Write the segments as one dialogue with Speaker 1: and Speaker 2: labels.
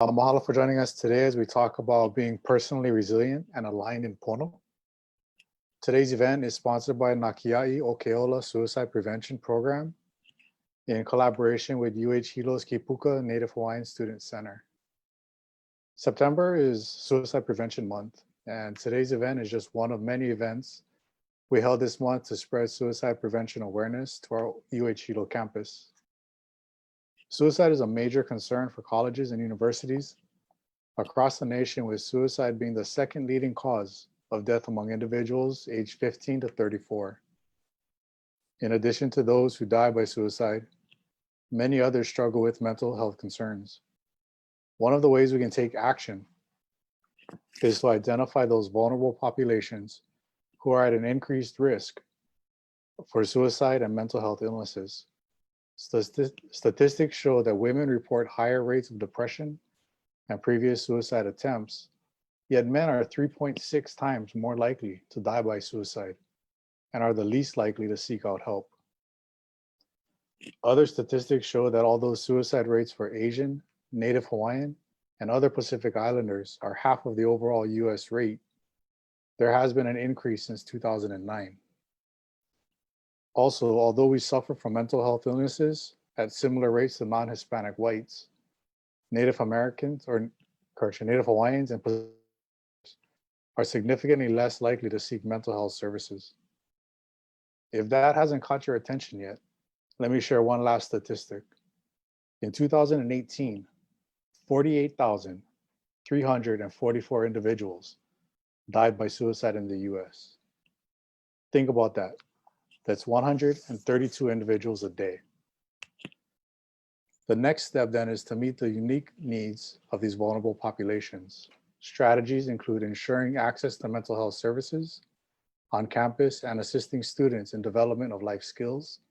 Speaker 1: Mahalo for joining us today as we talk about being personally resilient and aligned in Pono. Today's event is sponsored by Nakia'i Okeola Suicide Prevention Program in collaboration with UH Hilo's Kipuka Native Hawaiian Student Center. September is Suicide Prevention Month, and today's event is just one of many events we held this month to spread suicide prevention awareness to our UH Hilo campus. Suicide is a major concern for colleges and universities across the nation, with suicide being the second leading cause of death among individuals aged 15 to 34. In addition to those who die by suicide, many others struggle with mental health concerns. One of the ways we can take action is to identify those vulnerable populations who are at an increased risk for suicide and mental health illnesses. Statistics show that women report higher rates of depression and previous suicide attempts, yet men are 3.6 times more likely to die by suicide and are the least likely to seek out help. Other statistics show that although suicide rates for Asian, Native Hawaiian, and other Pacific Islanders are half of the overall US rate, there has been an increase since 2009. Also, although we suffer from mental health illnesses at similar rates to non-Hispanic whites, Native Americans, or Native Hawaiians and Pacific are significantly less likely to seek mental health services. If that hasn't caught your attention yet, let me share one last statistic. In 2018, 48,344 individuals died by suicide in the US. Think about that. That's 132 individuals a day. The next step then is to meet the unique needs of these vulnerable populations. Strategies include ensuring access to mental health services on campus and assisting students in development of life skills,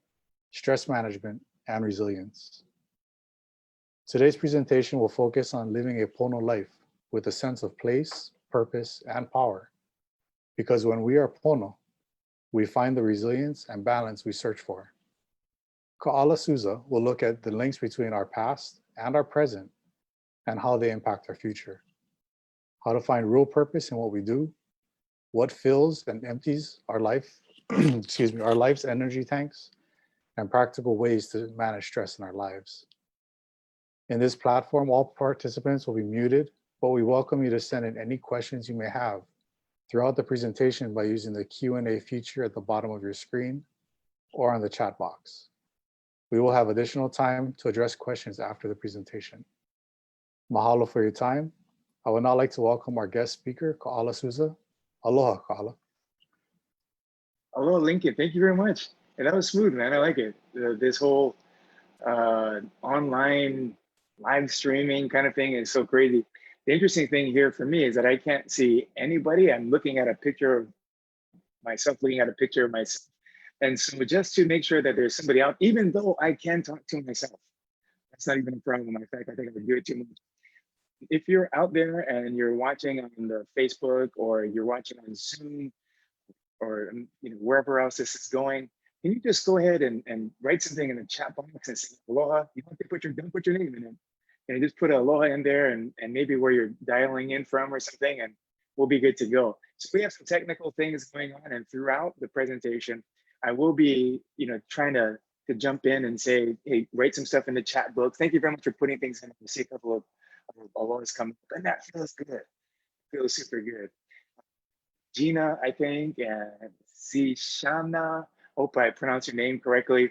Speaker 1: stress management, and resilience. Today's presentation will focus on living a Pono life with a sense of place, purpose, and power. Because when we are Pono, we find the resilience and balance we search for. Kaʻala Souza will look at the links between our past and our present and how they impact our future. How to find real purpose in what we do, what fills and empties our life, our life's energy tanks, and practical ways to manage stress in our lives. In this platform, all participants will be muted, but we welcome you to send in any questions you may have throughout the presentation by using the Q&A feature at the bottom of your screen or on the chat box. We will have additional time to address questions after the presentation. Mahalo for your time. I would now like to welcome our guest speaker, Kaʻala Souza. Aloha, Kaʻala.
Speaker 2: Aloha, Lincoln. Thank you very much. And that was smooth, man. I like it. This whole online live streaming kind of thing is so crazy. The interesting thing here for me is that I can't see anybody. I'm looking at a picture of myself, looking at a picture of myself. And so just to make sure that there's somebody out, even though I can talk to myself, that's not even a problem. In fact, I think I would do it too much. If you're out there and you're watching on the Facebook or you're watching on Zoom or wherever else this is going, can you just go ahead and write something in the chat box and say aloha? You don't put your name in it. And just put aloha in there and maybe where you're dialing in from or something, and we'll be good to go. So we have some technical things going on, and throughout the presentation, I will be trying to jump in and say, hey, write some stuff in the chat book. Thank you very much for putting things in. I see a couple of alohas come up, and that feels good. Feels super good. Gina, I think, and Sishana, hope I pronounced your name correctly.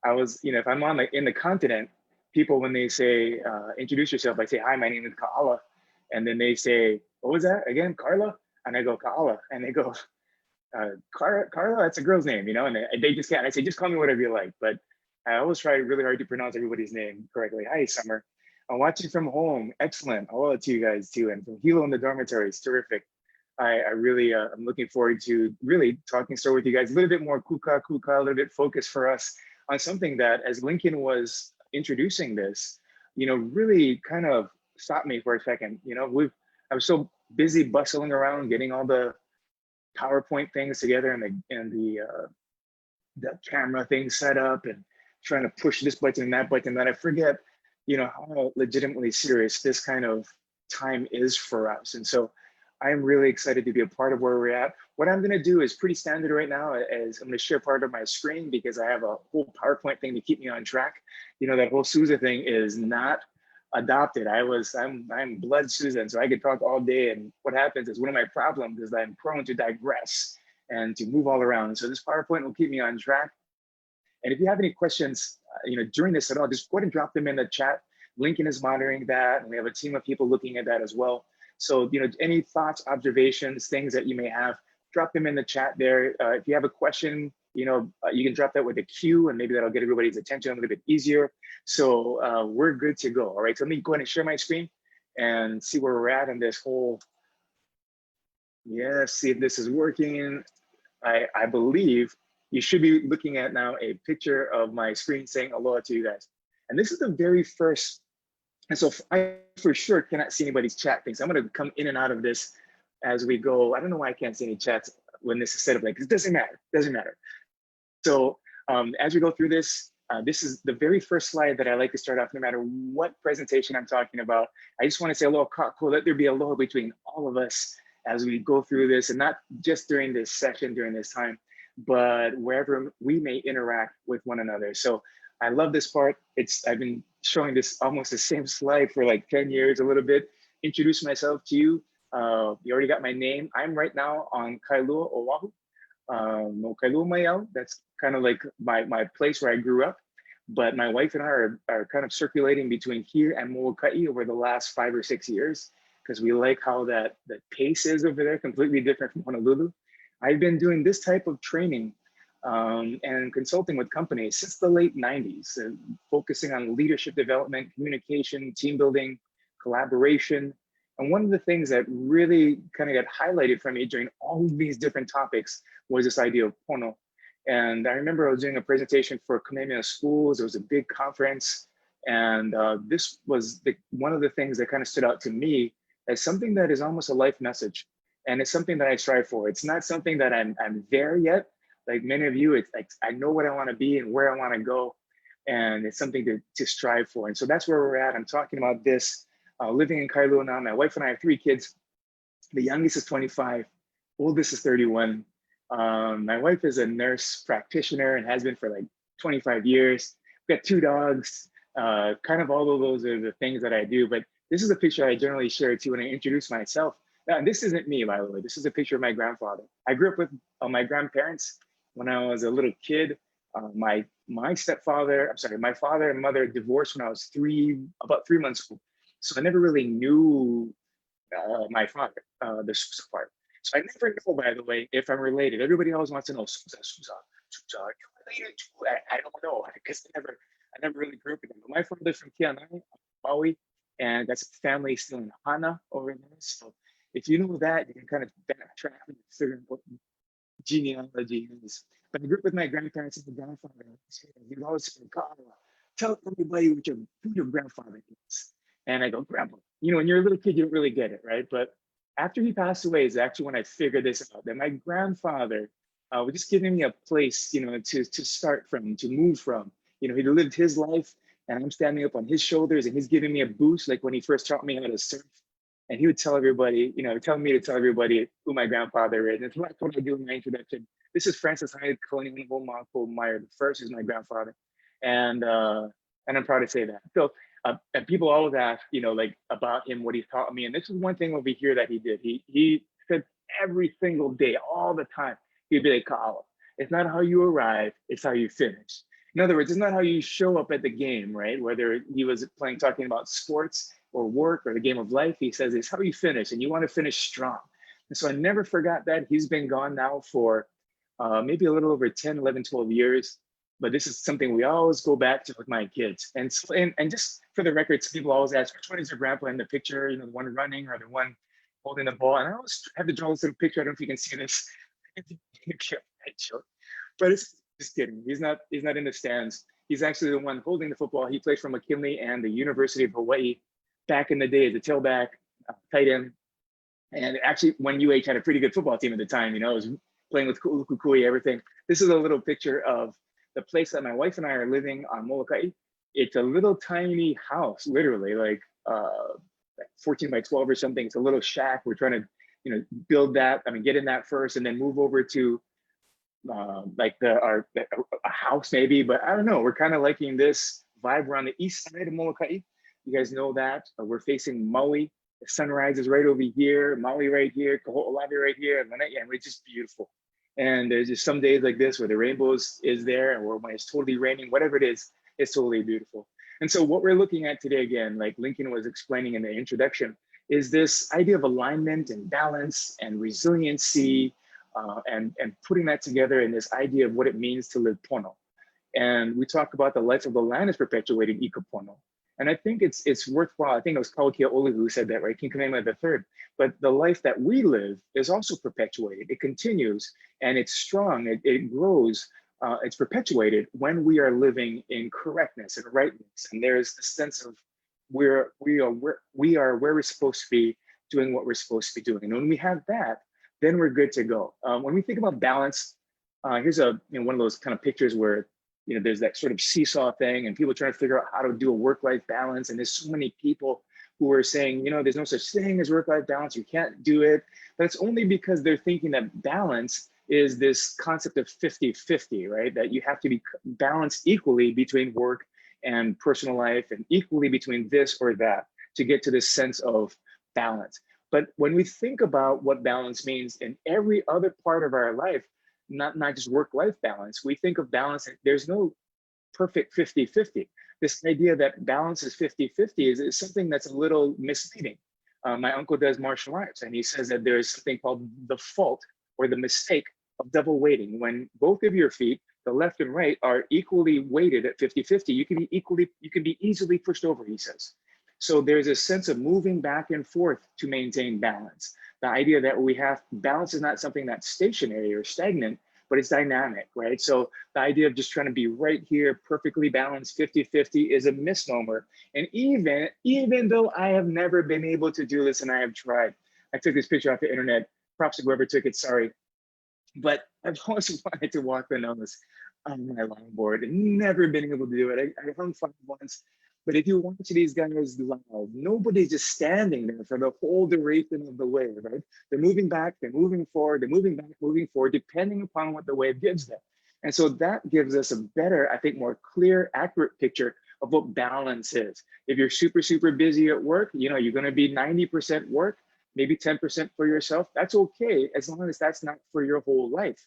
Speaker 2: I was, if I'm in the continent, people, when they say, introduce yourself, I say, hi, my name is Kaʻala. And then they say, what was that again, Carla? And I go, Kaʻala. And they go, Carla, that's a girl's name, and they just can't. I say, just call me whatever you like. But I always try really hard to pronounce everybody's name correctly. Hi, Summer. I'm watching from home. Excellent. Aloha to you guys too. And from Hilo in the dormitories, terrific. I really, I'm looking forward to really talking story with you guys, a little bit more kuka, a little bit focused for us on something that, as Lincoln was introducing this, really kind of stopped me for a second. I was so busy bustling around getting all the PowerPoint things together and the camera thing set up and trying to push this button and that I forget how legitimately serious this kind of time is for us. And so I'm really excited to be a part of where we're at. What I'm gonna do is pretty standard right now, is I'm gonna share part of my screen because I have a whole PowerPoint thing to keep me on track. That whole Souza thing is not adopted. I'm blood Souza, and so I could talk all day. And what happens is, one of my problems is that I'm prone to digress and to move all around. And so this PowerPoint will keep me on track. And if you have any questions, during this at all, just go ahead and drop them in the chat. Lincoln is monitoring that, and we have a team of people looking at that as well. So, any thoughts, observations, things that you may have, drop them in the chat there. If you have a question, you can drop that with a Q, and maybe that'll get everybody's attention a little bit easier. So we're good to go. All right, so let me go ahead and share my screen and see where we're at in this whole, see if this is working. I believe you should be looking at now a picture of my screen saying aloha to you guys. And this is the very first, and so I for sure cannot see anybody's chat things. I'm gonna come in and out of this as we go. I don't know why I can't see any chats when this is set up like this. It doesn't matter. So as we go through this, this is the very first slide that I like to start off no matter what presentation I'm talking about. I just wanna say aloha kākou, let there be aloha between all of us as we go through this, and not just during this session, during this time, but wherever we may interact with one another. So I love this part. I've been showing this almost the same slide for like 10 years, a little bit. Introduce myself to you. You already got my name. I'm right now on Kailua, Oahu. No Kailua Maiau. That's kind of like my place where I grew up. But my wife and I are kind of circulating between here and Molokai over the last 5 or 6 years, because we like how that pace is over there, completely different from Honolulu. I've been doing this type of training and consulting with companies since the late 90s, focusing on leadership development, communication, team building, collaboration. And one of the things that really kind of got highlighted for me during all of these different topics was this idea of pono. And I remember I was doing a presentation for Kamehameha schools. It was a big conference. And this was one of the things that kind of stood out to me as something that is almost a life message. And it's something that I strive for. It's not something that I'm there yet. Like many of you, it's like, I know what I want to be and where I want to go. And it's something to strive for. And so that's where we're at. I'm talking about this, living in Kailua now. My wife and I have 3 kids. The youngest is 25, oldest is 31. My wife is a nurse practitioner and has been for like 25 years. We've got 2 dogs. Kind of all of those are the things that I do. But this is a picture I generally share too when I introduce myself. Now, this isn't me, by the way. This is a picture of my grandfather. I grew up with my grandparents when I was a little kid. My stepfather, my father and mother divorced when I was about 3 months old. So I never really knew my father, the Souza part. So I never know, by the way, if I'm related. Everybody always wants to know, Souza, are you related to? I don't know, because I never really grew up with him. But my father's from Kianai, Maui, and that's a family still in Hana over there. So if you know that, you can kind of backtrack and figure out what genealogy is. But I grew up with my grandparents and the grandfather. He would always say, Kaʻala, tell everybody who your grandfather is. And I go, Grandpa. When you're a little kid, you don't really get it, right? But after he passed away is actually when I figured this out, that my grandfather was just giving me a place, to start from, to move from. He lived his life, and I'm standing up on his shoulders, and he's giving me a boost, like when he first taught me how to surf. And he would tell everybody, tell me to tell everybody who my grandfather is. And that's what I do in my introduction. This is Francis Hyde Kolonial Meyer the first, is my grandfather. And I'm proud to say that. So, and people always ask, like about him, what he taught me. And this is one thing over here that he did. He said every single day, all the time, he'd be like, Kaʻala, it's not how you arrive, it's how you finish. In other words, it's not how you show up at the game, right? Whether he was talking about sports or work or the game of life, he says it's how you finish, and you want to finish strong. And so I never forgot that. He's been gone now for maybe a little over 10, 11, 12 years. But this is something we always go back to with my kids. And so, and just for the record, people always ask, which one is your grandpa in the picture? The one running or the one holding the ball? And I always have to draw this little picture. I don't know if you can see this. But it's just kidding. He's not in the stands. He's actually the one holding the football. He played for McKinley and the University of Hawaii back in the day as a tailback, tight end. And actually, when UH had a pretty good football team at the time, I was playing with Kukui, everything. This is a little picture of the place that my wife and I are living on Molokai. it's a little tiny house, literally like 14 by 12 or something. It's a little shack. We're trying to, build that. I mean, get in that first, and then move over to like a house maybe. But I don't know. We're kind of liking this vibe. We're on the east side of Molokai. You guys know that. We're facing Maui. The sunrise is right over here. Maui right here. Kaho'olawe right here. And it's just beautiful. And there's just some days like this where the rainbow is there, and when it's totally raining, whatever it is, it's totally beautiful. And so what we're looking at today, again, like Lincoln was explaining in the introduction, is this idea of alignment and balance and resiliency, and putting that together in this idea of what it means to live pono. And we talk about the life of the land is perpetuated, I Ka Pono. And I think it's worthwhile. I think it was Kaukia Oli who said that, right? King Kamehameha III. But the life that we live is also perpetuated. It continues, and it's strong. It grows. It's perpetuated when we are living in correctness and rightness. And there's a sense of we are where we're supposed to be, doing what we're supposed to be doing. And when we have that, then we're good to go. When we think about balance, here's one of those kind of pictures where there's that sort of seesaw thing, and people trying to figure out how to do a work-life balance. And there's so many people who are saying, there's no such thing as work-life balance. You can't do it. But it's only because they're thinking that balance is this concept of 50-50, right? That you have to be balanced equally between work and personal life, and equally between this or that, to get to this sense of balance. But when we think about what balance means in every other part of our life, not just work-life balance, we think of balance, there's no perfect 50-50. This idea that balance is 50-50 is something that's a little misleading. My uncle does martial arts, and he says that there is something called the fault or the mistake of double weighting. When both of your feet, the left and right, are equally weighted at 50-50, you can be easily pushed over, he says. So there's a sense of moving back and forth to maintain balance. The idea that balance is not something that's stationary or stagnant, but it's dynamic, right? So the idea of just trying to be right here, perfectly balanced, 50-50 is a misnomer. And even though I have never been able to do this, and I have tried, I took this picture off the internet, props to whoever took it, sorry. But I've always wanted to walk the nose on my longboard and never been able to do it. I hung five once. But if you watch these guys live, nobody's just standing there for the whole duration of the wave, right? They're moving back, they're moving forward, they're moving back, moving forward, depending upon what the wave gives them. And so that gives us a better, I think, more clear, accurate picture of what balance is. If you're super, super busy at work, you're going to be 90% work, maybe 10% for yourself. That's okay, as long as that's not for your whole life.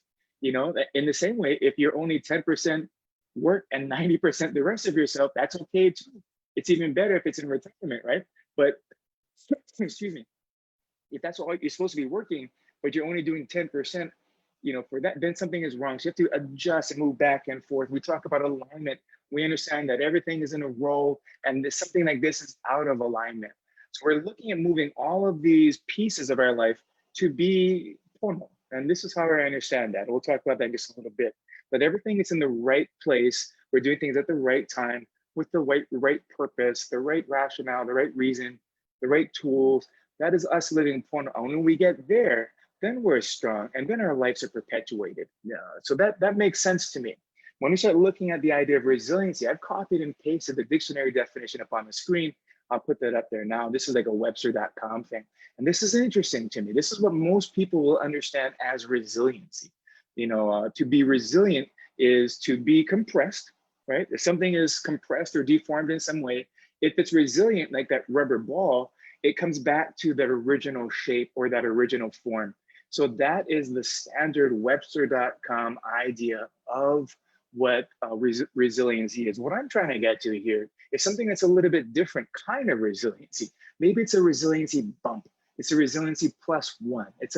Speaker 2: In the same way, if you're only 10% work and 90% the rest of yourself, that's okay too. It's even better if it's in retirement, right? But excuse me, if that's all you're supposed to be working, but you're only doing 10%, for that, then something is wrong. So you have to adjust and move back and forth. We talk about alignment. We understand that everything is in a row, and something like this is out of alignment. So we're looking at moving all of these pieces of our life to be pono. And this is how I understand that. We'll talk about that in just a little bit. But everything is in the right place. We're doing things at the right time, with the right purpose, the right rationale, the right reason, the right tools. That is us living pono. And when we get there, then we're strong, and then our lives are perpetuated. Yeah. So that makes sense to me. When we start looking at the idea of resiliency, I've copied and pasted the dictionary definition up on the screen. I'll put that up there now. This is like a Webster.com thing. And this is interesting to me. This is what most people will understand as resiliency. To be resilient is to be compressed, right? If something is compressed or deformed in some way, if it's resilient, like that rubber ball, it comes back to that original shape or that original form. So that is the standard Webster.com idea of what resiliency is. What I'm trying to get to here is something that's a little bit different kind of resiliency. Maybe it's a resiliency bump. It's a resiliency +1. It's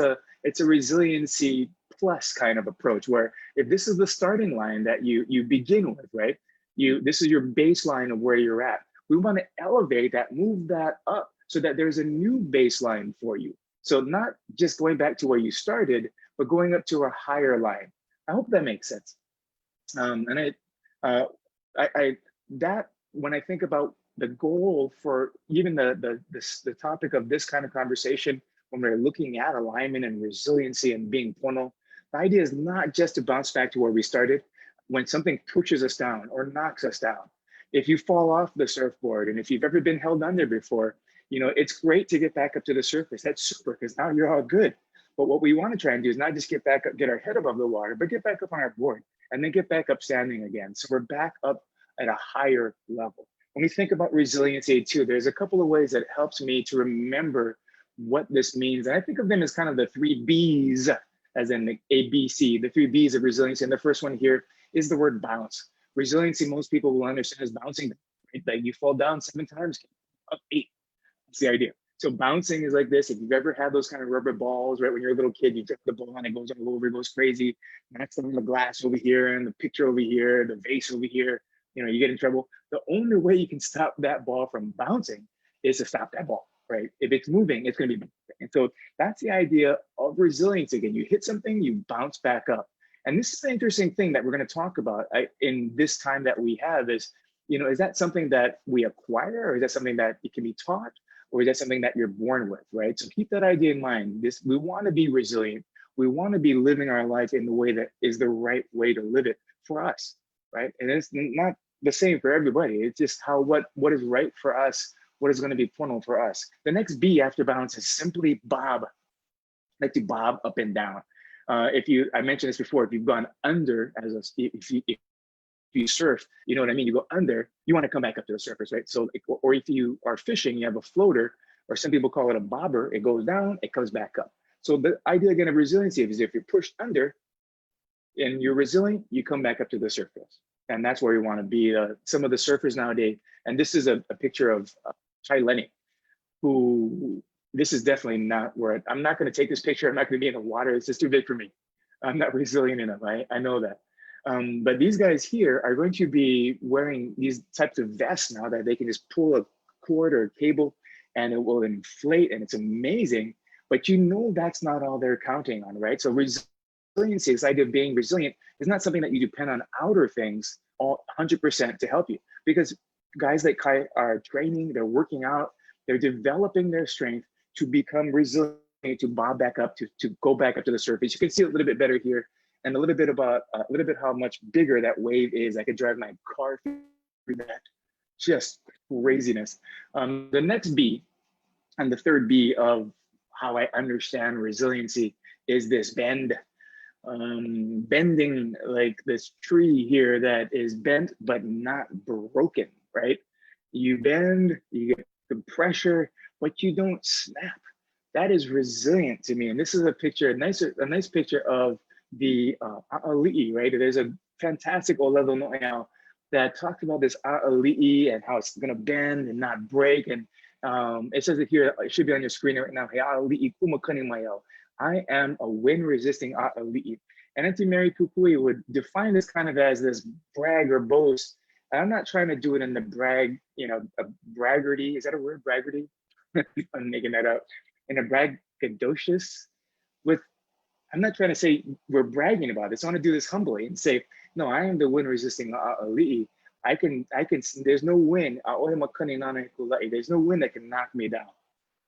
Speaker 2: a resiliency plus kind of approach, where if this is the starting line that you begin with, right? This is your baseline of where you're at. We want to elevate that, move that up so that there's a new baseline for you. So not just going back to where you started, but going up to a higher line. I hope that makes sense. When I think about the goal for even the topic of this kind of conversation, when we're looking at alignment and resiliency and being pono, the idea is not just to bounce back to where we started when something pushes us down or knocks us down. If you fall off the surfboard, and if you've ever been held under before, it's great to get back up to the surface. That's super, because now you're all good. But what we want to try and do is not just get back up, get our head above the water, but get back up on our board and then get back up standing again. So we're back up at a higher level. When we think about resiliency too, there's a couple of ways that helps me to remember what this means. And I think of them as kind of the 3 B's, as in the ABC, the 3 B's of resiliency. And the first one here is the word bounce. Resiliency, most people will understand as bouncing, right? Like you fall down 7 times, up 8. That's the idea. So bouncing is like this. If you've ever had those kind of rubber balls, right? When you're a little kid, you take the ball and it goes all over, it goes crazy. Knocks on the glass over here and the picture over here, the vase over here. You get in trouble. The only way you can stop that ball from bouncing is to stop that ball, right? If it's moving, it's going to be bouncing. And so that's the idea of resilience. Again, you hit something, you bounce back up. And this is the interesting thing that we're going to talk about in this time that we have is, is that something that we acquire, or is that something that it can be taught? Or is that something that you're born with, right? So keep that idea in mind. We want to be resilient. We want to be living our life in the way that is the right way to live it for us, right? And it's not the same for everybody. It's just what is right for us, what is going to be pono for us. The next B after bounce is simply bob. Like to bob up and down. I mentioned this before, if you've gone under if you surf, you know what I mean? You go under, you want to come back up to the surface, right? So, or if you are fishing, you have a floater, or some people call it a bobber, it goes down, it comes back up. So the idea again of resiliency is if you're pushed under and you're resilient, you come back up to the surface. And that's where you want to be. Some of the surfers nowadays, and this is a picture of Chai Lenny, who, this is definitely not where, I'm not going to take this picture, I'm not going to be in the water, it's just too big for me. I'm not resilient enough, I know that. But these guys here are going to be wearing these types of vests now that they can just pull a cord or a cable and it will inflate, and it's amazing. But that's not all they're counting on, right? So resiliency, this idea of being resilient, is not something that you depend on outer things all 100% to help you. Because guys like Kai are training, they're working out, they're developing their strength to become resilient, to bob back up, to go back up to the surface. You can see a little bit better here. And a little bit how much bigger that wave is. I could drive my car through that. Just craziness. The next B, and the third B of how I understand resiliency, is this bend. Bending, like this tree here that is bent but not broken, right? You bend, you get the pressure, but you don't snap. That is resilient to me. And this is a picture, a nice picture of the ʻāʻaliʻi, right? There's a fantastic ʻōlelo noʻeau that talked about this ʻāʻaliʻi and how it's gonna bend and not break. And it says it here, it should be on your screen right now. ʻāʻaliʻi kumakani maio. I am a wind-resisting ʻāʻaliʻi. And Auntie Mary Pupui would define this kind of as this brag or boast. And I'm not trying to do it in the a braggarty, is that a word, braggarty? I'm making that up. In a braggadocious I'm not trying to say we're bragging about this. I want to do this humbly and say, no, I am the wind resisting ʻāʻaliʻi. There's no wind. There's no wind that can knock me down,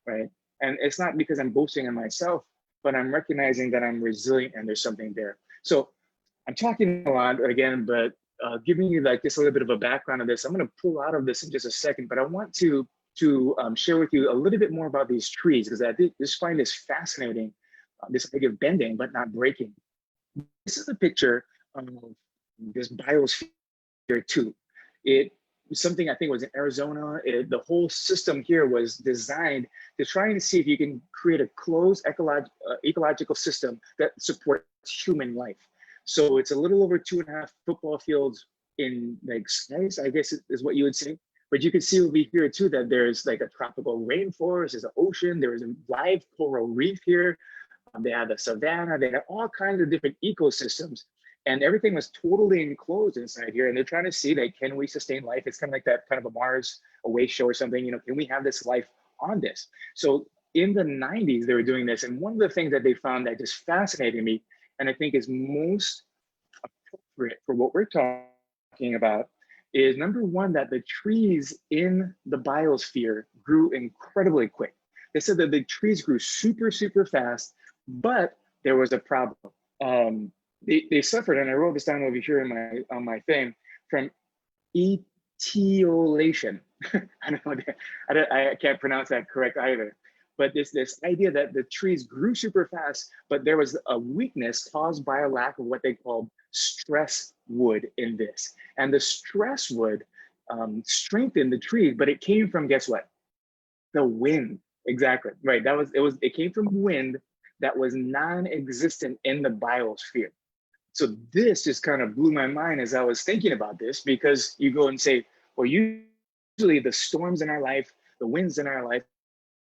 Speaker 2: right? And it's not because I'm boasting in myself, but I'm recognizing that I'm resilient and there's something there. So I'm talking a lot again, but giving you like just a little bit of a background of this. I'm going to pull out of this in just a second, but I want to share with you a little bit more about these trees, because I just find this fascinating. This idea of bending but not breaking. This is a picture of this biosphere too. It was something I think was in Arizona. The whole system here was designed to try and see if you can create a closed ecological system that supports human life. So it's a little over 2.5 football fields in like size, I guess is what you would say. But you can see over here too that there's like a tropical rainforest, there's an ocean, there's a live coral reef here. They had the savanna, they had all kinds of different ecosystems, and everything was totally enclosed inside here. And they're trying to see, like, can we sustain life? It's kind of like that kind of a Mars away show or something, can we have this life on this? So in the 90s, they were doing this. And one of the things that they found that just fascinated me, and I think is most appropriate for what we're talking about, is number one, that the trees in the biosphere grew incredibly quick. They said that the trees grew super, super fast, but there was a problem. They suffered, and I wrote this down over here on my thing, from ET teolation. I don't know, I can't pronounce that correct either. But this idea that the trees grew super fast, but there was a weakness caused by a lack of what they called stress wood in this. And the stress wood strengthened the tree, but it came from, guess what? The wind. Exactly, right. It came from wind that was non-existent in the biosphere. So this just kind of blew my mind as I was thinking about this, because you go and say, well, usually the storms in our life, the winds in our life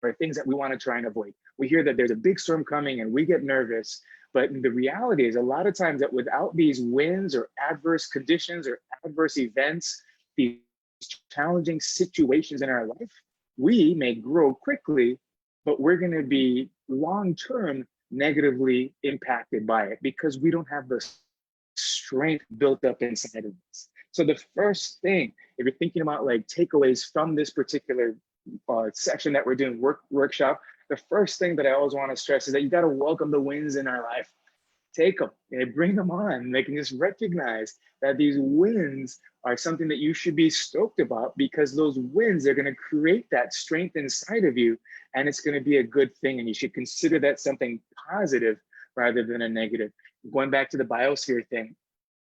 Speaker 2: are things that we want to try and avoid. We hear that there's a big storm coming and we get nervous, but the reality is a lot of times that without these winds or adverse conditions or adverse events, these challenging situations in our life, we may grow quickly, but we're going to be long-term negatively impacted by it because we don't have the strength built up inside of us. So the first thing, if you're thinking about like takeaways from this particular section that we're doing workshop, the first thing that I always want to stress is that you got to welcome the winds in our life. Take them and bring them on. They can just recognize that these wins are something that you should be stoked about, because those wins are going to create that strength inside of you, and it's going to be a good thing. And you should consider that something positive rather than a negative. Going back to the biosphere thing,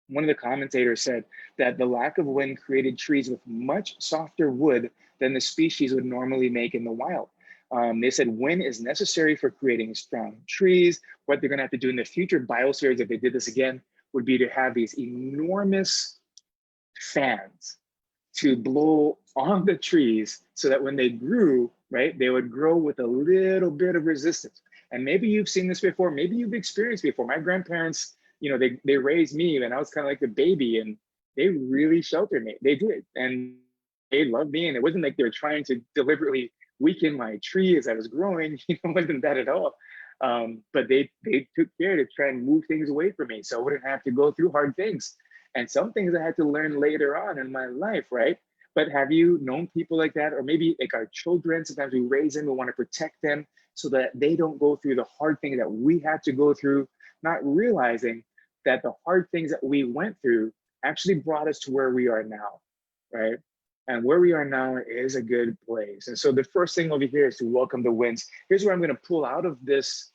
Speaker 2: one of the commentators said that the lack of wind created trees with much softer wood than the species would normally make in the wild. They said wind is necessary for creating strong trees. What they're going to have to do in the future biospheres, if they did this again, would be to have these enormous fans to blow on the trees so that when they grew, right, they would grow with a little bit of resistance. And maybe you've seen this before, maybe you've experienced before. My grandparents, you know, they raised me and I was kind of like the baby, and they really sheltered me. They did. And they loved me. And it wasn't like they were trying to deliberately weaken my tree as I was growing. You know, it wasn't that at all. But they took care to try and move things away from me so I wouldn't have to go through hard things. And some things I had to learn later on in my life, right? But have you known people like that? Or maybe like our children, sometimes we raise them, we want to protect them so that they don't go through the hard things that we had to go through, not realizing that the hard things that we went through actually brought us to where we are now, right? And where we are now is a good place. And so the first thing over here is to welcome the winds. Here's where I'm going to pull out of this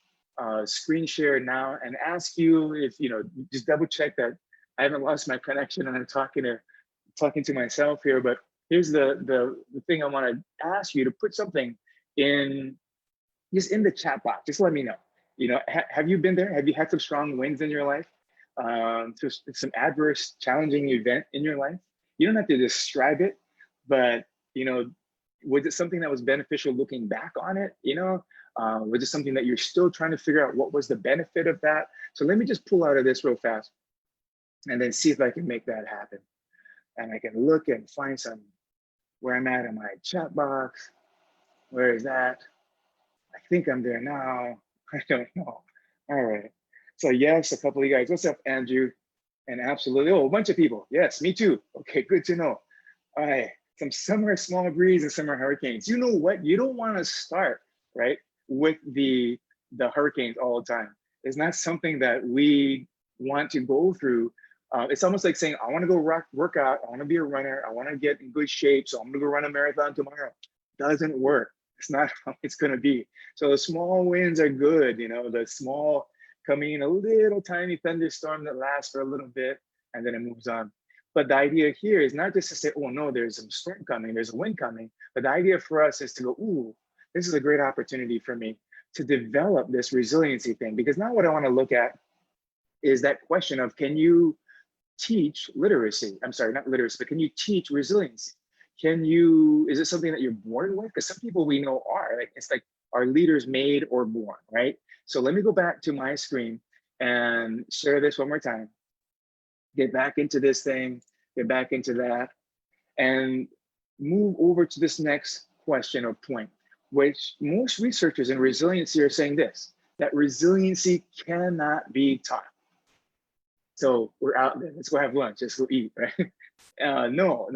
Speaker 2: screen share now and ask you if, you know, just double check that I haven't lost my connection and I'm talking to myself here. But here's the thing I want to ask you to put something in, just in the chat box. Just let me know. You know, have you been there? Have you had some strong winds in your life? Some adverse, challenging event in your life? You don't have to describe it, but, you know, was it something that was beneficial looking back on it? You know, was it something that you're still trying to figure out what was the benefit of that? So let me just pull out of this real fast and then see if I can make that happen. And I can look and find some, where I'm at in my chat box. Where is that? I think I'm there now. I don't know. All right. So yes, a couple of you guys. What's up, Andrew? And absolutely, oh, a bunch of people. Yes, me too. Okay, good to know. All right. Some are small breeze and some are hurricanes. You know what? You don't want to start, right, with the hurricanes all the time. It's not something that we want to go through. It's almost like saying, I want to go work out. I want to be a runner. I want to get in good shape. So I'm going to go run a marathon tomorrow. Doesn't work. It's not how it's going to be. So the small wins are good. You know, the small coming in, a little tiny thunderstorm that lasts for a little bit and then it moves on. But the idea here is not just to say, oh no, there's some storm coming, there's a wind coming. But the idea for us is to go, ooh, this is a great opportunity for me to develop this resiliency thing. Because now what I want to look at is that question of, can you teach literacy? I'm sorry, not literacy, but can you teach resiliency? Is it something that you're born with? Because some people we know are, like, it's like, are leaders made or born, right? So let me go back to my screen and share this one more time. Get back into this thing, get back into that, and move over to this next question or point, which most researchers in resiliency are saying this, that resiliency cannot be taught. So we're out there, let's go have lunch, let's go eat, right? No.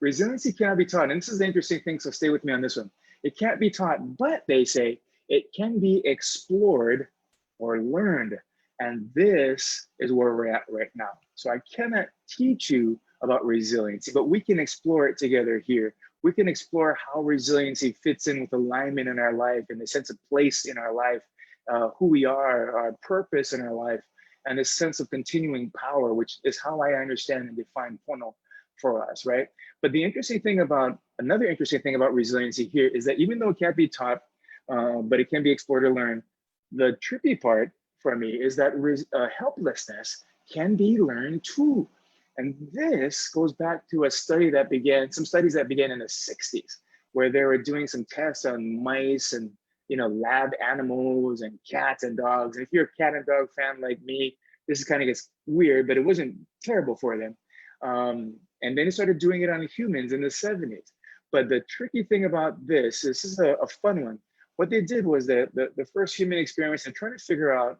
Speaker 2: Resiliency cannot be taught. And this is the interesting thing, so stay with me on this one. It can't be taught, but they say it can be explored or learned. And this is where we're at right now. So I cannot teach you about resiliency, but we can explore it together here. We can explore how resiliency fits in with alignment in our life and the sense of place in our life, who we are, our purpose in our life, and a sense of continuing power, which is how I understand and define Pono for us, right? But the interesting thing about, another interesting thing about resiliency here is that even though it can't be taught, but it can be explored or learned, the tricky part for me is that helplessness can be learned too. And this goes back to a study that began, some studies that began in the 60s, where they were doing some tests on mice and lab animals and cats and dogs. And if you're a cat and dog fan like me, this is kind of gets weird, but it wasn't terrible for them. And then they started doing it on humans in the 70s. But the tricky thing about this is a fun one. What they did was that the first human experiments and trying to figure out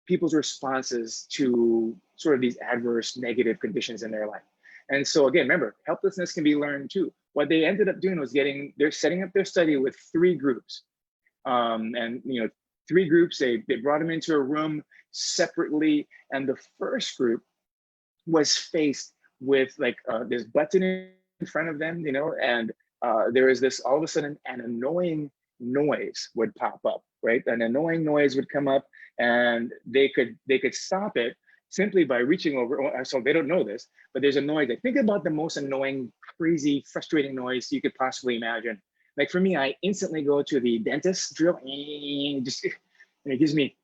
Speaker 2: people's responses to sort of these adverse negative conditions in their life. And so again, remember, helplessness can be learned too. What they ended up doing was they're setting up their study with 3 groups. And 3 groups, they brought them into a room separately. And the first group was faced with like this button in front of them, and there was this, all of a sudden, an annoying noise would pop up, right? An annoying noise would come up and they could stop it simply by reaching over. So they don't know this, but there's a noise. Think about the most annoying, crazy, frustrating noise you could possibly imagine. Like for me, I instantly go to the dentist drill, just it makes me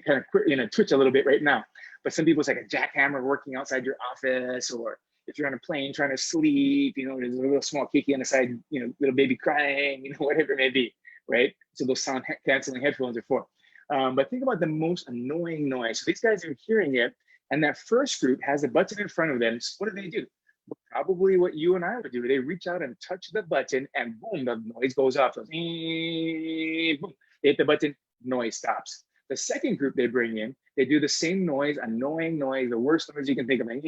Speaker 2: kind of twitch a little bit right now. But some people, it's like a jackhammer working outside your office, or if you're on a plane trying to sleep, there's a little small kiki on the side, little baby crying, whatever it may be, right? So those sound canceling headphones are for. But think about the most annoying noise. So these guys are hearing it, and that first group has a button in front of them. So what do? Probably what you and I would do. They reach out and touch the button, and boom, the noise goes off. So, boom, they hit the button, noise stops. The second group they bring in, they do the same noise, annoying noise, the worst noise you can think of. And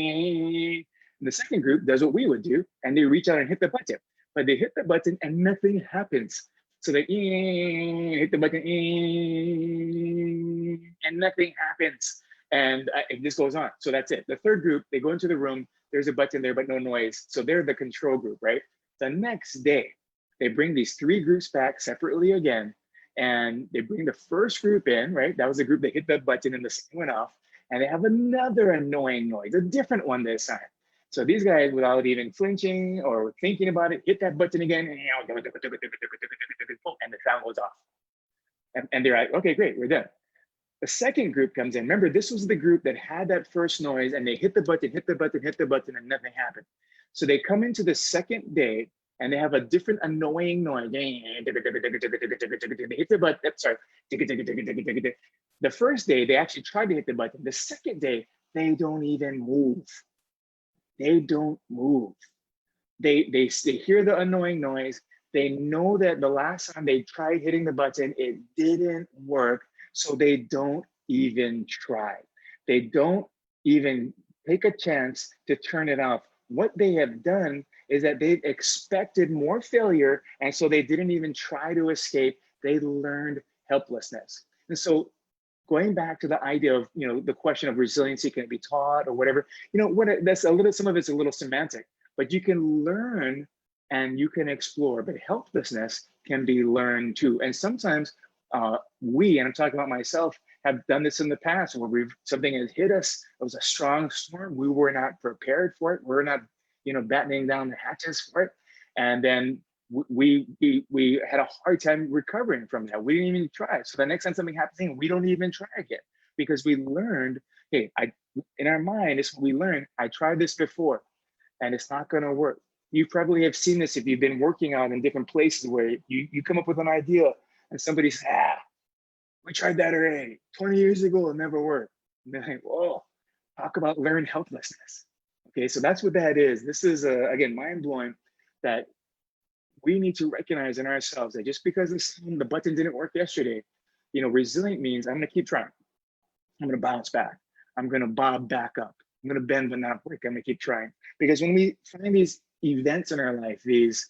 Speaker 2: the second group does what we would do, and they reach out and hit the button. But they hit the button and nothing happens. So they hit the button and nothing happens. And this goes on. So that's it. The third group, they go into the room, there's a button there, but no noise. So they're the control group, right? The next day, they bring these 3 groups back separately again, and they bring the first group in, right? That was the group that hit the button and the second went off, and they have another annoying noise, a different one this time. So these guys, without even flinching or thinking about it, hit that button again, and the sound goes off. And they're like, okay, great, we're done. The second group comes in. Remember, this was the group that had that first noise, and they hit the button, and nothing happened. So they come into the second day, and they have a different annoying noise. They hit the button, sorry. The first day, they actually tried to hit the button. The second day, they don't even move. They don't move. They hear the annoying noise. They know that the last time they tried hitting the button, it didn't work. So they don't even try. They don't even take a chance to turn it off. What they have done is that they've expected more failure, and so they didn't even try to escape. They learned helplessness. And so going back to the idea of, the question of resiliency, can it be taught or whatever, some of it's a little semantic, but you can learn and you can explore, but helplessness can be learned too. And sometimes we, and I'm talking about myself, have done this in the past where something has hit us. It was a strong storm. We were not prepared for it. We're not, battening down the hatches for it. And then we had a hard time recovering from that. We didn't even try. So the next time something happens, we don't even try again, because we learned, hey, in our mind, it's what we learned. I tried this before and it's not going to work. You probably have seen this if you've been working out in different places where you come up with an idea and somebody says, we tried that already 20 years ago, it never worked. And they're like, whoa, talk about learned helplessness. Okay, so that's what that is. This is, again, mind-blowing, that we need to recognize in ourselves that just because the button didn't work yesterday, resilient means I'm gonna keep trying. I'm gonna bounce back. I'm gonna bob back up. I'm gonna bend but not break. I'm gonna keep trying. Because when we find these events in our life, these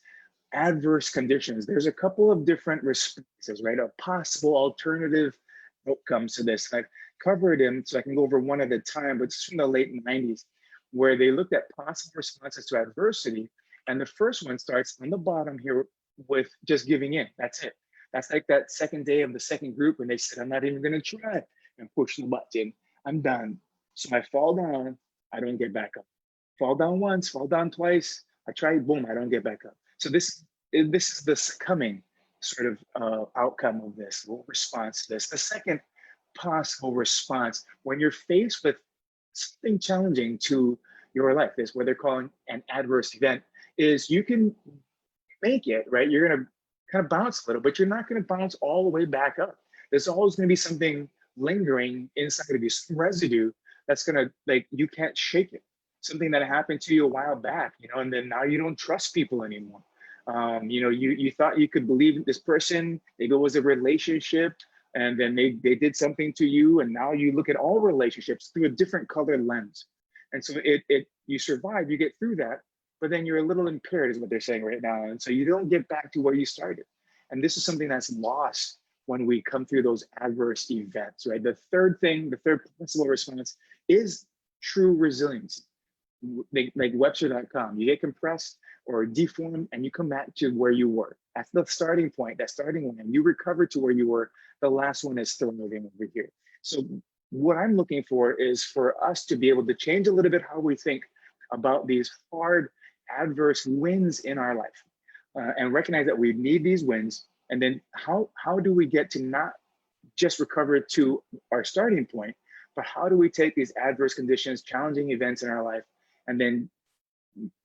Speaker 2: adverse conditions, there's a couple of different responses, right? A possible alternative outcomes to this. I've covered them, so I can go over one at a time, but it's from the late 90s, where they looked at possible responses to adversity. And the first one starts on the bottom here with just giving in. That's it. That's like that second day of the second group when they said, I'm not even going to try, and push the button. I'm done. So I fall down, I don't get back up. Fall down once, fall down twice. I try, boom, I don't get back up. So this is the succumbing sort of outcome of this response to this. The second possible response when you're faced with something challenging to your life, is what they're calling an adverse event, is you can make it, right? You're gonna kind of bounce a little, but you're not gonna bounce all the way back up. There's always gonna be something lingering inside of you, some residue that's gonna, like, you can't shake it. Something that happened to you a while back, you know, and then now you don't trust people anymore. You know, you thought you could believe this person, maybe it was a relationship, and then they did something to you, and now you look at all relationships through a different colored lens. And so you survive, you get through that, but then you're a little impaired is what they're saying right now. And so you don't get back to where you started. And this is something that's lost when we come through those adverse events, right? The third possible response is true resiliency. Like Webster.com, you get compressed or deformed and you come back to where you were. That's the starting point, that starting line. You recover to where you were. The last one is thriving over here. So what I'm looking for is for us to be able to change a little bit how we think about these hard, adverse wins in our life, and recognize that we need these wins. And then how do we get to not just recover to our starting point, but how do we take these adverse conditions, challenging events in our life, and then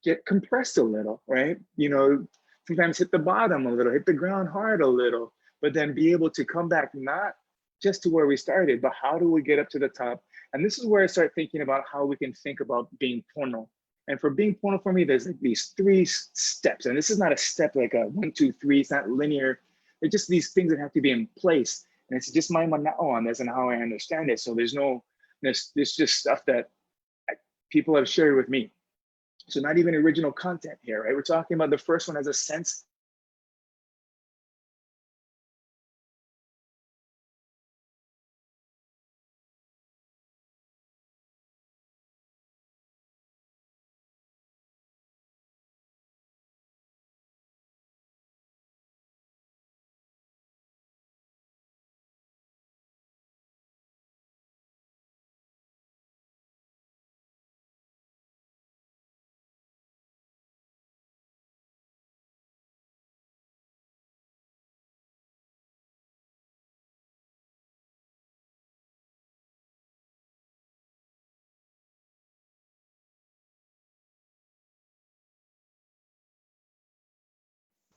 Speaker 2: get compressed a little, right? You know, sometimes hit the bottom a little, hit the ground hard a little, but then be able to come back, not just to where we started, but how do we get up to the top? And this is where I start thinking about how we can think about being pono. And for being pono, for me, there's like these 3 steps. And this is not a step like a 1, 2, 3, it's not linear. It's just these things that have to be in place. And it's just my manao on this and how I understand it. So there's just stuff that people have shared with me. So not even original content here, right? We're talking about the first one as a sense.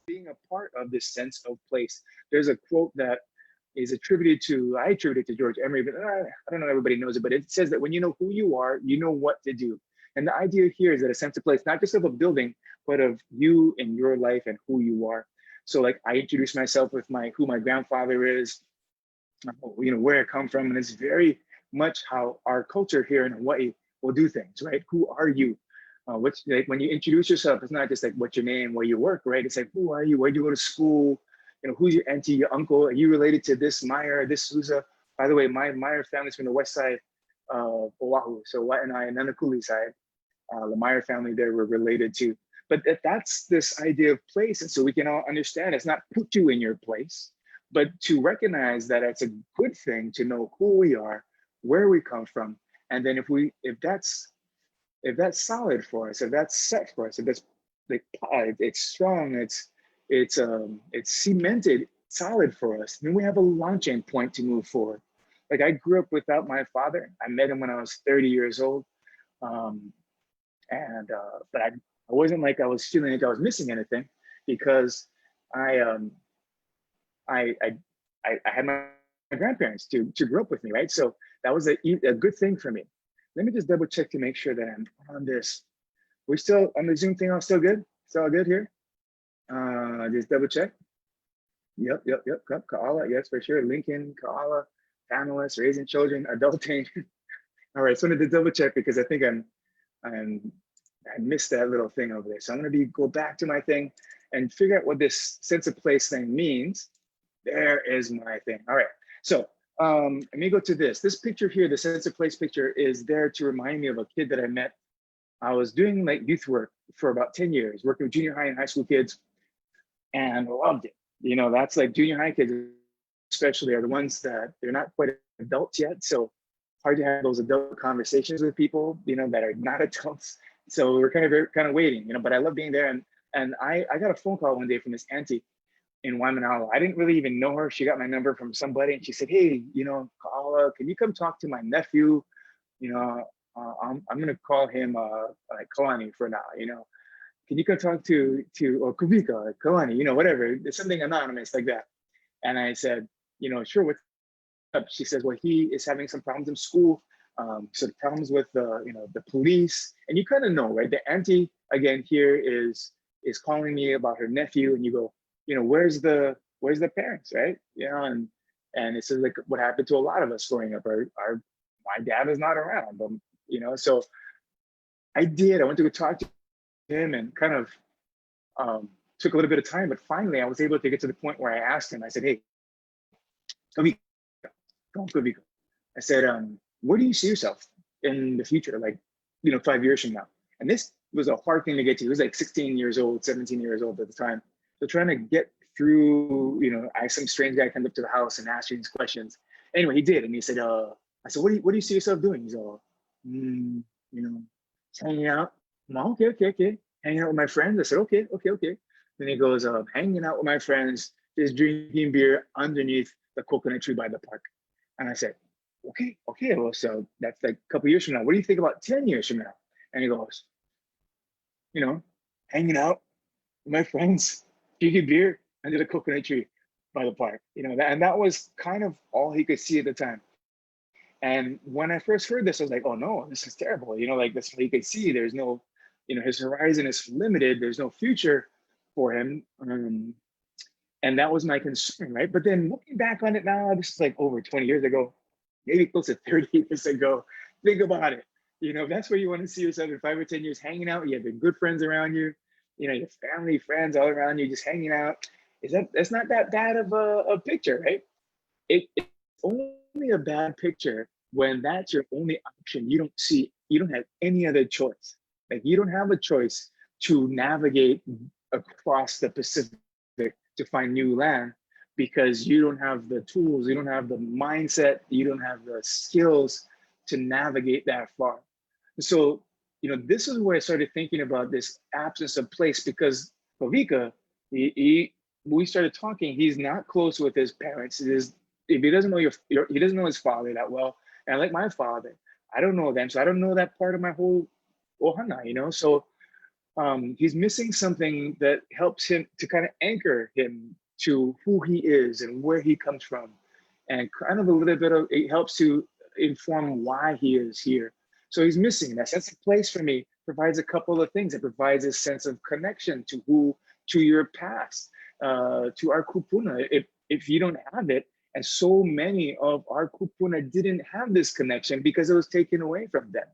Speaker 2: Being a part of this sense of place. There's a quote that is I attribute it to George Emery, but I don't know if everybody knows it, but it says that when you know who you are, you know what to do. And the idea here is that a sense of place, not just of a building, but of you and your life and who you are. So like I introduce myself with who my grandfather is, you know, where I come from. And it's very much how our culture here in Hawaii will do things, right? Who are you? What's like when you introduce yourself, it's not just like what's your name, where you work, right? It's like, who are you? Where do you go to school? You know, who's your auntie, your uncle? Are you related to this Meyer, this Souza? By the way, my Meyer family's from the west side of Oahu. So ʻāina and Nanakuli side, the Meyer family there were related to. But that's this idea of place. And so we can all understand it's not put you in your place, but to recognize that it's a good thing to know who we are, where we come from. And then if that's solid for us, if that's set for us, if that's like it's strong, it's cemented solid for us, then we have a launching point to move forward. Like I grew up without my father. I met him when I was 30 years old. But I wasn't like I was feeling like I was missing anything, because I had my grandparents to grow up with me, right? So that was a good thing for me. Let me just double check to make sure that I'm on this. We're still on the Zoom thing. All still good? Still all good here? Just double check. Yep. Kaʻala, yes, for sure. Lincoln, Kaʻala, panelists, raising children, adulting. All right, so I wanted to double check because I think I missed that little thing over there. So I'm gonna go back to my thing and figure out what this sense of place thing means. There is my thing. All right, so let me go to this. This picture here, the sense of place picture, is there to remind me of a kid that I met I was doing like youth work for about 10 years, working with junior high and high school kids, and loved it. You know, that's like junior high kids, especially, are the ones that they're not quite adults yet. So hard to have those adult conversations with people, you know, that are not adults. So we're kind of waiting, you know, but I love being there. And I got a phone call one day from this auntie in Waimanalo. I didn't really even know her. She got my number from somebody and she said, hey, you know, Kaʻala, can you come talk to my nephew? You know, I'm gonna call him like Kalani for now, you know. Can you come talk to or Kuvika, Kalani, you know, whatever. It's something anonymous like that. And I said, you know, sure, what's up? She says, well, he is having some problems in school. So the problems with the, you know, the police. And you kind of know, right? The auntie again here is calling me about her nephew, and you go, you know, where's the parents, right? You know, and it's like what happened to a lot of us growing up. My dad is not around, you know, so I went to go talk to him and kind of took a little bit of time, but finally I was able to get to the point where I asked him, I said, hey, Kavika, I said, where do you see yourself in the future? Like, you know, 5 years from now. And this was a hard thing to get to. He was like 16 years old, 17 years old at the time. So trying to get through, you know, some strange guy comes up to the house and asks you these questions. Anyway, he did. And he said, I said, what do you see yourself doing? He's all, you know, hanging out. I'm like, okay. Hanging out with my friends. I said, okay. Then he goes, hanging out with my friends, just drinking beer underneath the coconut tree by the park. And I said, okay, well, so that's like a couple years from now. What do you think about 10 years from now? And he goes, you know, hanging out with my friends, drinking beer under the coconut tree by the park. You know, and that was kind of all he could see at the time. And when I first heard this, I was like, oh no, this is terrible. You know, like that's what he could see. There's no, you know, his horizon is limited. There's no future for him. And that was my concern, right? But then looking back on it now, this is like over 20 years ago, maybe close to 30 years ago. Think about it. You know, that's where you want to see yourself in 5 or 10 years, hanging out. You have the good friends around you, you know, your family, friends all around you, just hanging out. That's not that bad of a picture, right? It's only a bad picture when that's your only option. You don't have any other choice. Like you don't have a choice to navigate across the Pacific to find new land because you don't have the tools, you don't have the mindset, you don't have the skills to navigate that far. So, you know, this is where I started thinking about this absence of place because Kavika, we started talking, he's not close with his parents. If he doesn't know he doesn't know his father that well. And like my father, I don't know them. So I don't know that part of my whole ohana, you know? So he's missing something that helps him to kind of anchor him to who he is and where he comes from. And kind of a little bit of, it helps to inform why he is here. So he's missing that sense of place for me, provides a couple of things. It provides a sense of connection to your past, to our kupuna. If you don't have it, and so many of our kupuna didn't have this connection because it was taken away from them.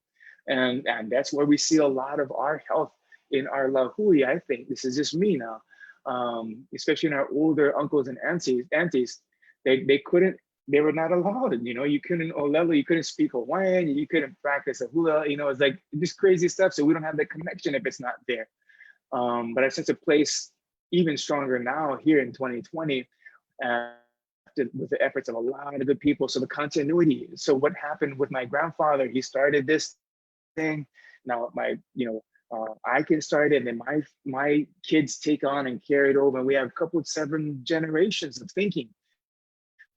Speaker 2: And that's where we see a lot of our health in our lahui. I think this is just me now, especially in our older uncles and aunties, they were not allowed. You know, you couldn't olelo, you couldn't speak Hawaiian, you couldn't practice a hula. You know, it's like this crazy stuff. So we don't have the connection if it's not there. But I sense a place even stronger now here in 2020. With the efforts of a lot of good people. So the continuity. So what happened with my grandfather? He started this thing. Now I can start it, and then my kids take on and carry it over. And we have a couple of 7 generations of thinking.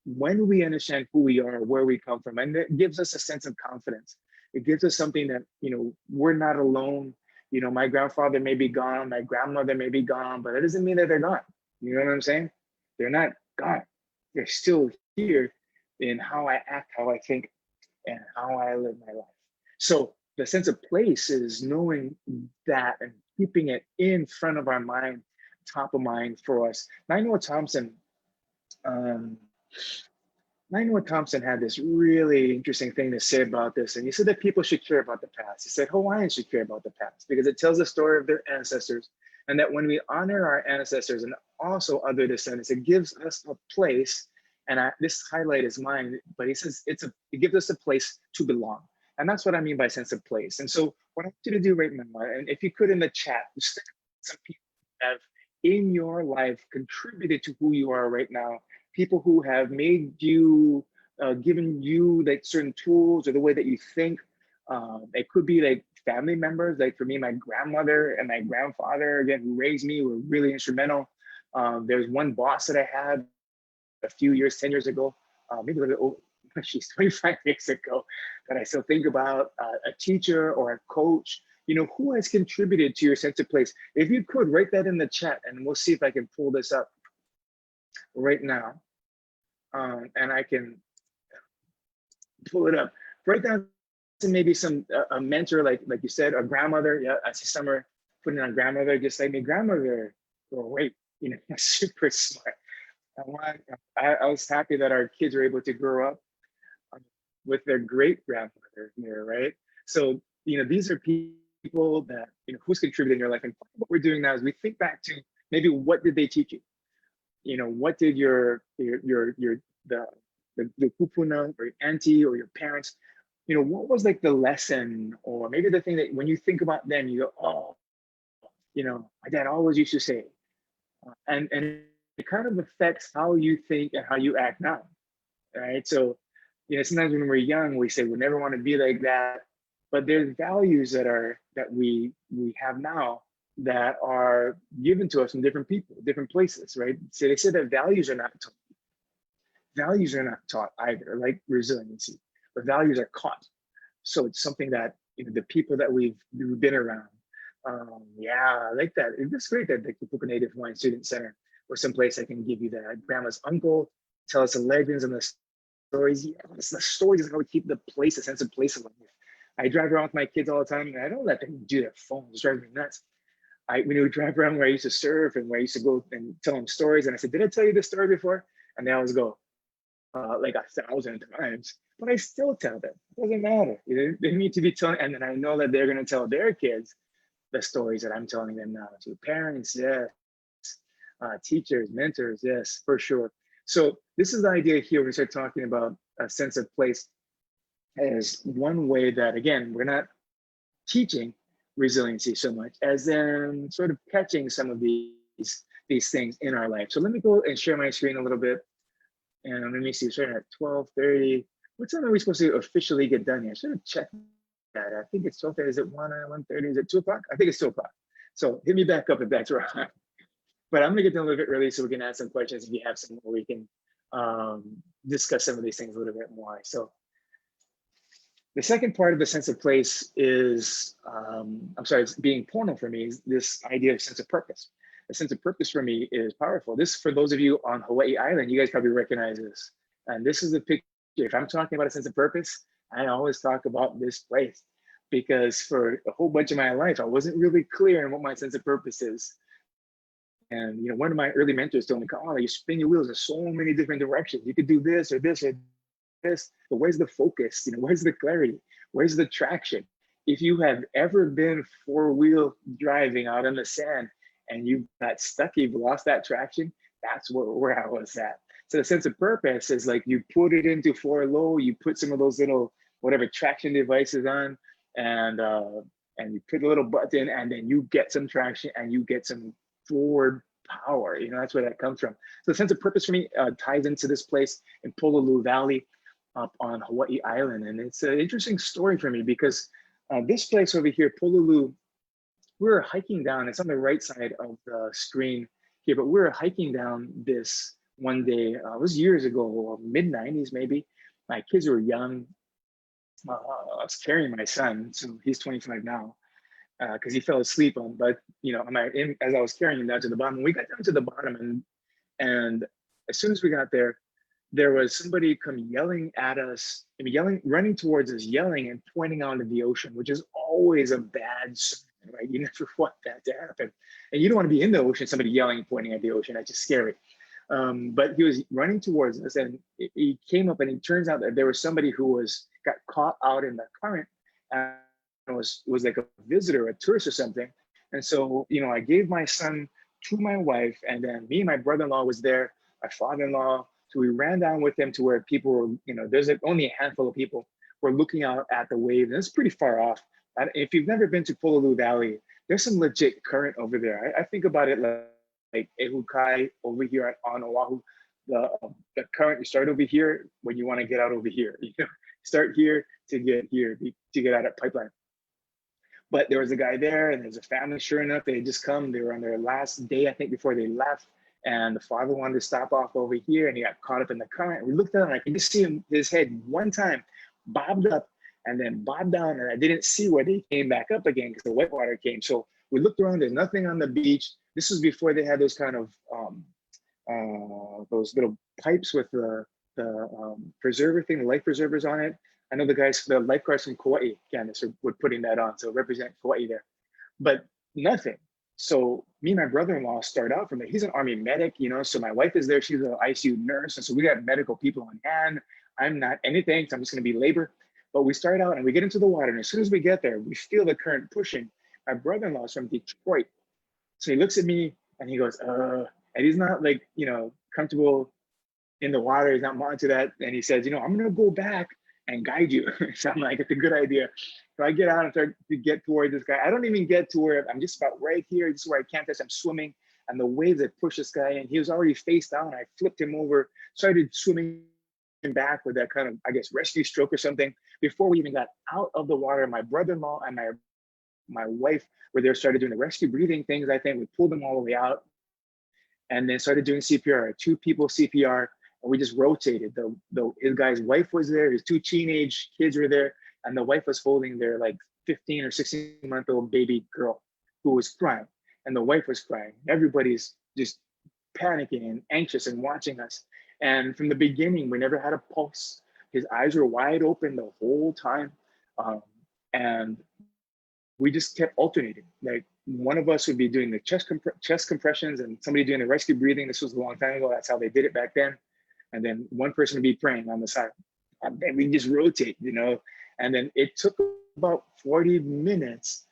Speaker 2: When we understand who we are, where we come from, and it gives us a sense of confidence. It gives us something that, you know, we're not alone. You know, my grandfather may be gone, my grandmother may be gone, but it doesn't mean that they're gone. You know what I'm saying? They're not gone. They're still here in how I act, how I think, and how I live my life. So the sense of place is knowing that and keeping it in front of our mind, top of mind for us. Nainoa Thompson had this really interesting thing to say about this. And he said that people should care about the past. He said Hawaiians should care about the past because it tells the story of their ancestors. And that when we honor our ancestors and also other descendants, it gives us a place. And this highlight is mine, but he says it gives us a place to belong. And that's what I mean by sense of place. And so what I want you to do right now, and if you could in the chat, just think about some people who have in your life contributed to who you are right now, people who have made you, given you like certain tools or the way that you think. It could be like family members, like for me, my grandmother and my grandfather, again, who raised me, were really instrumental. There's one boss that I had a few years, 10 years ago, maybe a little bit over, she's 25 years ago, that I still think about, a teacher or a coach, you know, who has contributed to your sense of place. If you could write that in the chat, and we'll see if I can pull this up right now. And I can pull it up. Write down maybe some, a mentor, like you said, a grandmother. Yeah, I see Summer putting on grandmother, just like my grandmother. Oh, wait, you know, super smart. I was happy that our kids were able to grow up with their great grandmother here, right? So, you know, these are people that, you know, who's contributed in your life. And what we're doing now is we think back to maybe what did they teach you? You know, what did the kupuna or your auntie or your parents, you know, what was like the lesson, or maybe the thing that when you think about them, you go, oh, you know, my dad always used to say, and it kind of affects how you think and how you act now, right? So, you know, sometimes when we're young, we say we never want to be like that, but there's values that we have now that are given to us from different people, different places, right? So they say that values are not taught. Values are not taught either, like resiliency, but values are caught. So it's something that, you know, the people that we've been around. Yeah, I like that. It's great that the Kapuka Native Hawaiian Student Center or someplace I can give you that. Grandma's uncle tell us the legends and the stories. Yeah, it's the stories is how we keep the place, a sense of place alive. I drive around with my kids all the time, and I don't let them do their phones. It drives me nuts. When we would drive around where I used to surf and where I used to go and tell them stories, and I said, "Did I tell you this story before?" And they always go, like 1,000 times, but I still tell them. It doesn't matter. They need to be telling, and then I know that they're going to tell their kids the stories that I'm telling them now. To parents, yes. Teachers, mentors, yes, for sure. So this is the idea here when we start talking about a sense of place as one way that, again, we're not teaching resiliency so much as then sort of catching some of these things in our life. So let me go and share my screen a little bit. And let me see, we're starting at 12:30. What time are we supposed to officially get done here? I should have checked that. I think it's 12:30. Is it 1:30? Is it 2 o'clock? I think it's 2 o'clock. So hit me back up if that's right. But I'm gonna get done a little bit early so we can ask some questions. If you have some more, we can discuss some of these things a little bit more. So the second part of the sense of place is, it's being pono for me, is this idea of sense of purpose. A sense of purpose for me is powerful. This, for those of you on Hawaii Island, you guys probably recognize this. And this is the picture. If I'm talking about a sense of purpose, I always talk about this place, because for a whole bunch of my life, I wasn't really clear on what my sense of purpose is. And, you know, one of my early mentors told me, Kaʻala, you spin your wheels in so many different directions. You could do this or this or this, but where's the focus? You know, where's the clarity? Where's the traction? If you have ever been four-wheel driving out in the sand and you got stuck, you've lost that traction, that's where I was at. So the sense of purpose is like you put it into four low, you put some of those little, whatever traction devices on, and you put a little button, and then you get some traction and you get some forward power. You know, that's where that comes from. So the sense of purpose for me ties into this place in Pololu Valley up on Hawaii Island. And it's an interesting story for me because this place over here, Pololu, we were hiking down, it's on the right side of the screen here, but we were hiking down this one day, it was years ago, mid-90s maybe. My kids were young. I was carrying my son, so he's 25 now, because he fell asleep on, but you know, as I was carrying him down to the bottom, we got down to the bottom, and as soon as we got there, there was somebody come yelling at us, running towards us, yelling and pointing out into the ocean, which is always a bad sign, right? You never want that to happen. And you don't want to be in the ocean, somebody yelling, pointing at the ocean, that's just scary. But he was running towards us, and he came up, and it turns out that there was somebody who got caught out in the current and was like a visitor, a tourist or something. And so, you know, I gave my son to my wife, and then me and my brother-in-law was there, my father-in-law. So we ran down with them to where people were, you know, there's only a handful of people were looking out at the wave, and it's pretty far off. And if you've never been to Pololu Valley, there's some legit current over there. I think about it like Ehukai over here on Oahu. The current, you start over here when you want to get out over here. You know, start here to get out of pipeline. But there was a guy there, and there's a family. Sure enough, they had just come. They were on their last day, I think, before they left. And the father wanted to stop off over here, and he got caught up in the current. We looked at him, and I could just see his head one time bobbed up and then bobbed down, and I didn't see where they came back up again because the wet water came. So we looked around. There's nothing on the beach. This was before they had those kind of those little pipes with the preserver thing, the life preservers on it. I know the lifeguards from Kauai, Candace, were putting that on, so represent Kauai there, but nothing. So me and my brother-in-law start out from there. He's an Army medic, you know, so my wife is there. She's an ICU nurse, and so we got medical people on hand. I'm not anything, so I'm just gonna be labor. But we start out and we get into the water, and as soon as we get there, we feel the current pushing. My brother-in-law is from Detroit, so he looks at me and he goes, and he's not like, you know, comfortable in the water. He's not onto that, and he says, you know, I'm gonna go back and guide you. So I'm like, it's a good idea. So I get out and start to get toward this guy. I don't even get to where I'm just about right here. This is where I can't touch. I'm swimming, and the waves that push this guy in, he was already face down. I flipped him over, started swimming back with that kind of, I guess, rescue stroke or something. Before we even got out of the water, my brother-in-law and my wife were there, started doing the rescue breathing things. I think we pulled them all the way out, and then started doing CPR, 2 people CPR. And we just rotated. His guy's wife was there, his 2 teenage kids were there, and the wife was holding their like 15 or 16-month-old baby girl who was crying, and the wife was crying. Everybody's just panicking and anxious and watching us. And from the beginning, we never had a pulse. His eyes were wide open the whole time. And we just kept alternating. Like one of us would be doing the chest compressions and somebody doing the rescue breathing. This was a long time ago. That's how they did it back then. And then one person would be praying on the side. And then we just rotate, you know. And then it took about 45 minutes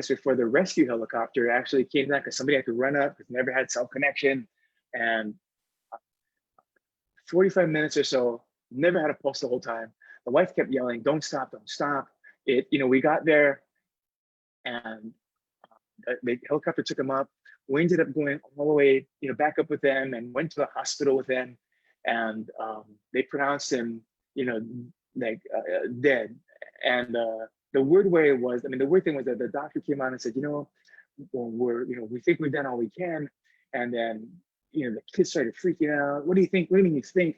Speaker 2: before the rescue helicopter actually came down, because somebody had to run up because never had cell connection. And 45 minutes or so, never had a pulse the whole time. The wife kept yelling, don't stop, don't stop. You know, we got there and the helicopter took him up. We ended up going all the way, you know, back up with them and went to the hospital with them. And they pronounced him, you know, like dead. And the weird way was, I mean, the weird thing was that the doctor came out and said, you know, we think we've done all we can. And then, you know, the kids started freaking out. What do you think? What do you mean you think?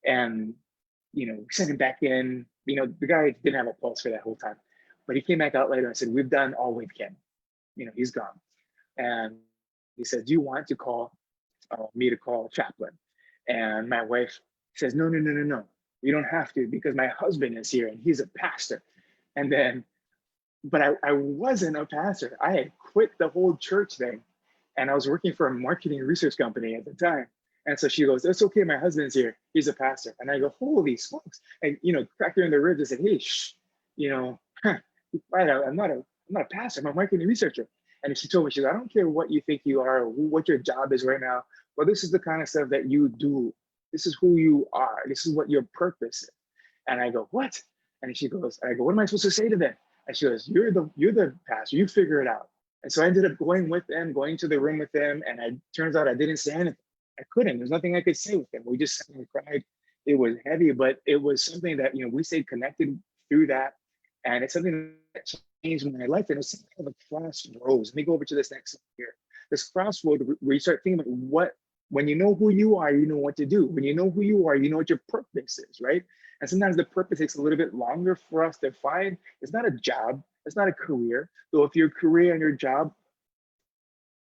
Speaker 2: And, you know, we sent him back in. You know, the guy didn't have a pulse for that whole time, but he came back out later and said, we've done all we can. You know, he's gone. And he said, do you want to call me to call a chaplain? And my wife says, no. You don't have to, because my husband is here and he's a pastor. And then, but I wasn't a pastor. I had quit the whole church thing. And I was working for a marketing research company at the time. And so she goes, it's okay, my husband's here. He's a pastor. And I go, holy smokes. And, you know, cracked her in the ribs and said, hey, shh, you know, I'm not a pastor, I'm a marketing researcher. And she told me, she goes, I don't care what you think you are, or what your job is right now, but this is the kind of stuff that you do. This is who you are. This is what your purpose is. And I go, what? And she goes, I go, what am I supposed to say to them? And she goes, you're the pastor, you figure it out. And so I ended up going with them, going to the room with them. And turns out I didn't say anything. I couldn't, there's nothing I could say with them. We just sat and cried. It was heavy, but it was something that, you know, we stayed connected through that. And it's something that changed my life. And it was kind of a crossroads. Let me go over to this next one here. This crossroad where you start thinking about when you know who you are, you know what to do. When you know who you are, you know what your purpose is, right? And sometimes the purpose takes a little bit longer for us to find. It's not a job, it's not a career. So if your career and your job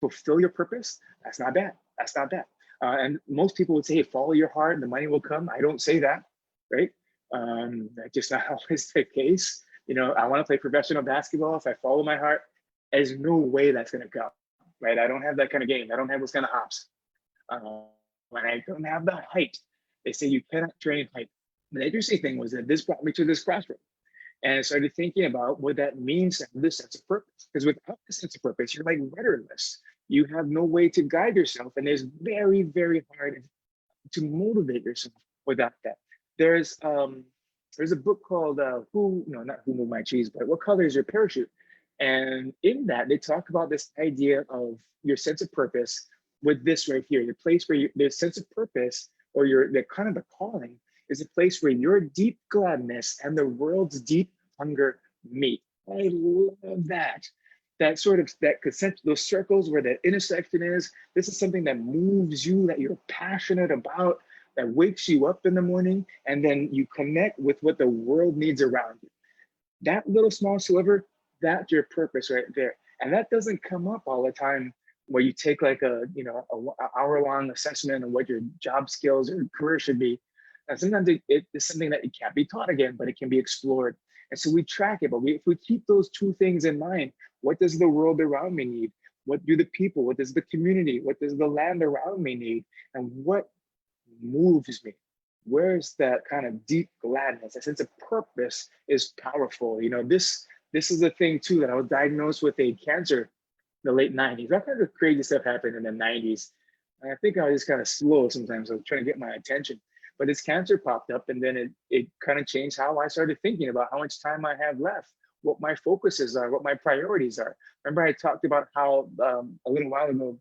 Speaker 2: fulfill your purpose, that's not bad. That's not bad. And most people would say, hey, follow your heart and the money will come. I don't say that, right? That's just not always the case. You know, I want to play professional basketball. If I follow my heart, there's no way that's going to come, right? I don't have that kind of game. I don't have those kind of hops. When I don't have the height, they say you cannot train height. The interesting thing was that this brought me to this crossroad. And I started thinking about what that means to have this sense of purpose. Because without the sense of purpose, you're like rudderless. You have no way to guide yourself. And it's very, very hard to motivate yourself without that. There's there's a book called Who, no, not Who Moved My Cheese, but What Color is Your Parachute? And in that, they talk about this idea of your sense of purpose with this right here, the place where the sense of purpose or the kind of the calling is a place where your deep gladness and the world's deep hunger meet. I love that. That sort of, that consent, those circles where that intersection is, this is something that moves you, that you're passionate about, that wakes you up in the morning, and then you connect with what the world needs around you. That little small sliver, that's your purpose right there. And that doesn't come up all the time where you take like a hour-long assessment of what your job skills or career should be. And sometimes it is something that it can't be taught again, but it can be explored. And so we track it, but if we keep those two things in mind, what does the world around me need? What do the people, what does the community, what does the land around me need? And what moves me? Where's that kind of deep gladness? A sense of purpose is powerful. You know, this is the thing too, that I was diagnosed with a cancer in the late 90s. That kind of crazy stuff happened in the 90s. And I think I was just kind of slow sometimes. I was trying to get my attention. But this cancer popped up, and then it kind of changed how I started thinking about how much time I have left, what my focuses are, what my priorities are. Remember I talked about how a little while ago,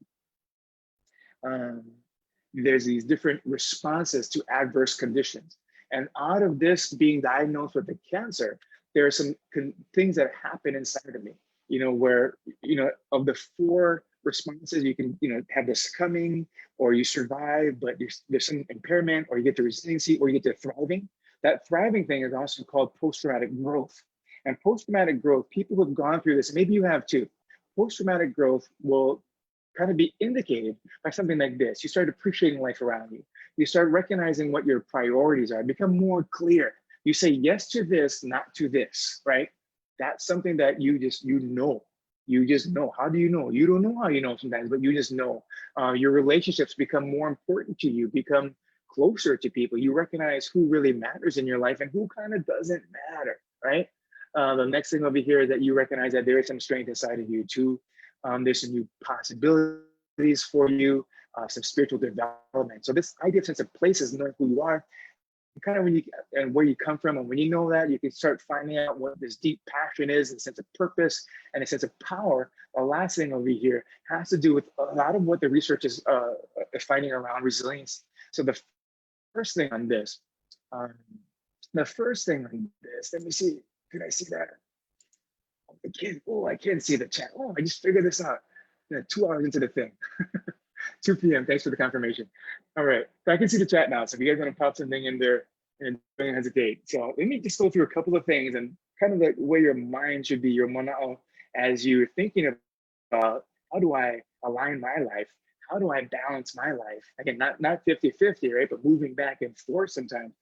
Speaker 2: there's these different responses to adverse conditions. And out of this being diagnosed with the cancer, there are some things that happen inside of me, you know, where, you know, of the 4 responses, you can, you know, have the succumbing, or you survive, but there's some impairment, or you get to resiliency, or you get to thriving. That thriving thing is also called post-traumatic growth. And post-traumatic growth, people who have gone through this, maybe you have too, post-traumatic growth will kind of be indicated by something like this. You start appreciating life around you. You start recognizing what your priorities are, become more clear. You say yes to this, not to this, right? That's something that you just know. You just know. How do you know? You don't know how you know sometimes, but you just know. Your relationships become more important to you, become closer to people. You recognize who really matters in your life and who kind of doesn't matter, right? The next thing over here is that you recognize that there is some strength inside of you too. There's some new possibilities for you, some spiritual development. So this idea of sense of place is knowing who you are, kind of when you and where you come from, and when you know that, you can start finding out what this deep passion is, a sense of purpose and a sense of power. The last thing over here has to do with a lot of what the research is finding around resilience. So the first thing on this, let me see, can I see that? I can't see the chat. Oh, I just figured this out. 2 hours into the thing. 2 p.m. Thanks for the confirmation. All right, so I can see the chat now. So if you guys want to pop something in there, and don't hesitate. So let me just go through a couple of things and kind of the way your mind should be, your mana'o, as you're thinking about how do I align my life? How do I balance my life? Again, not 50-50, right? But moving back and forth sometimes,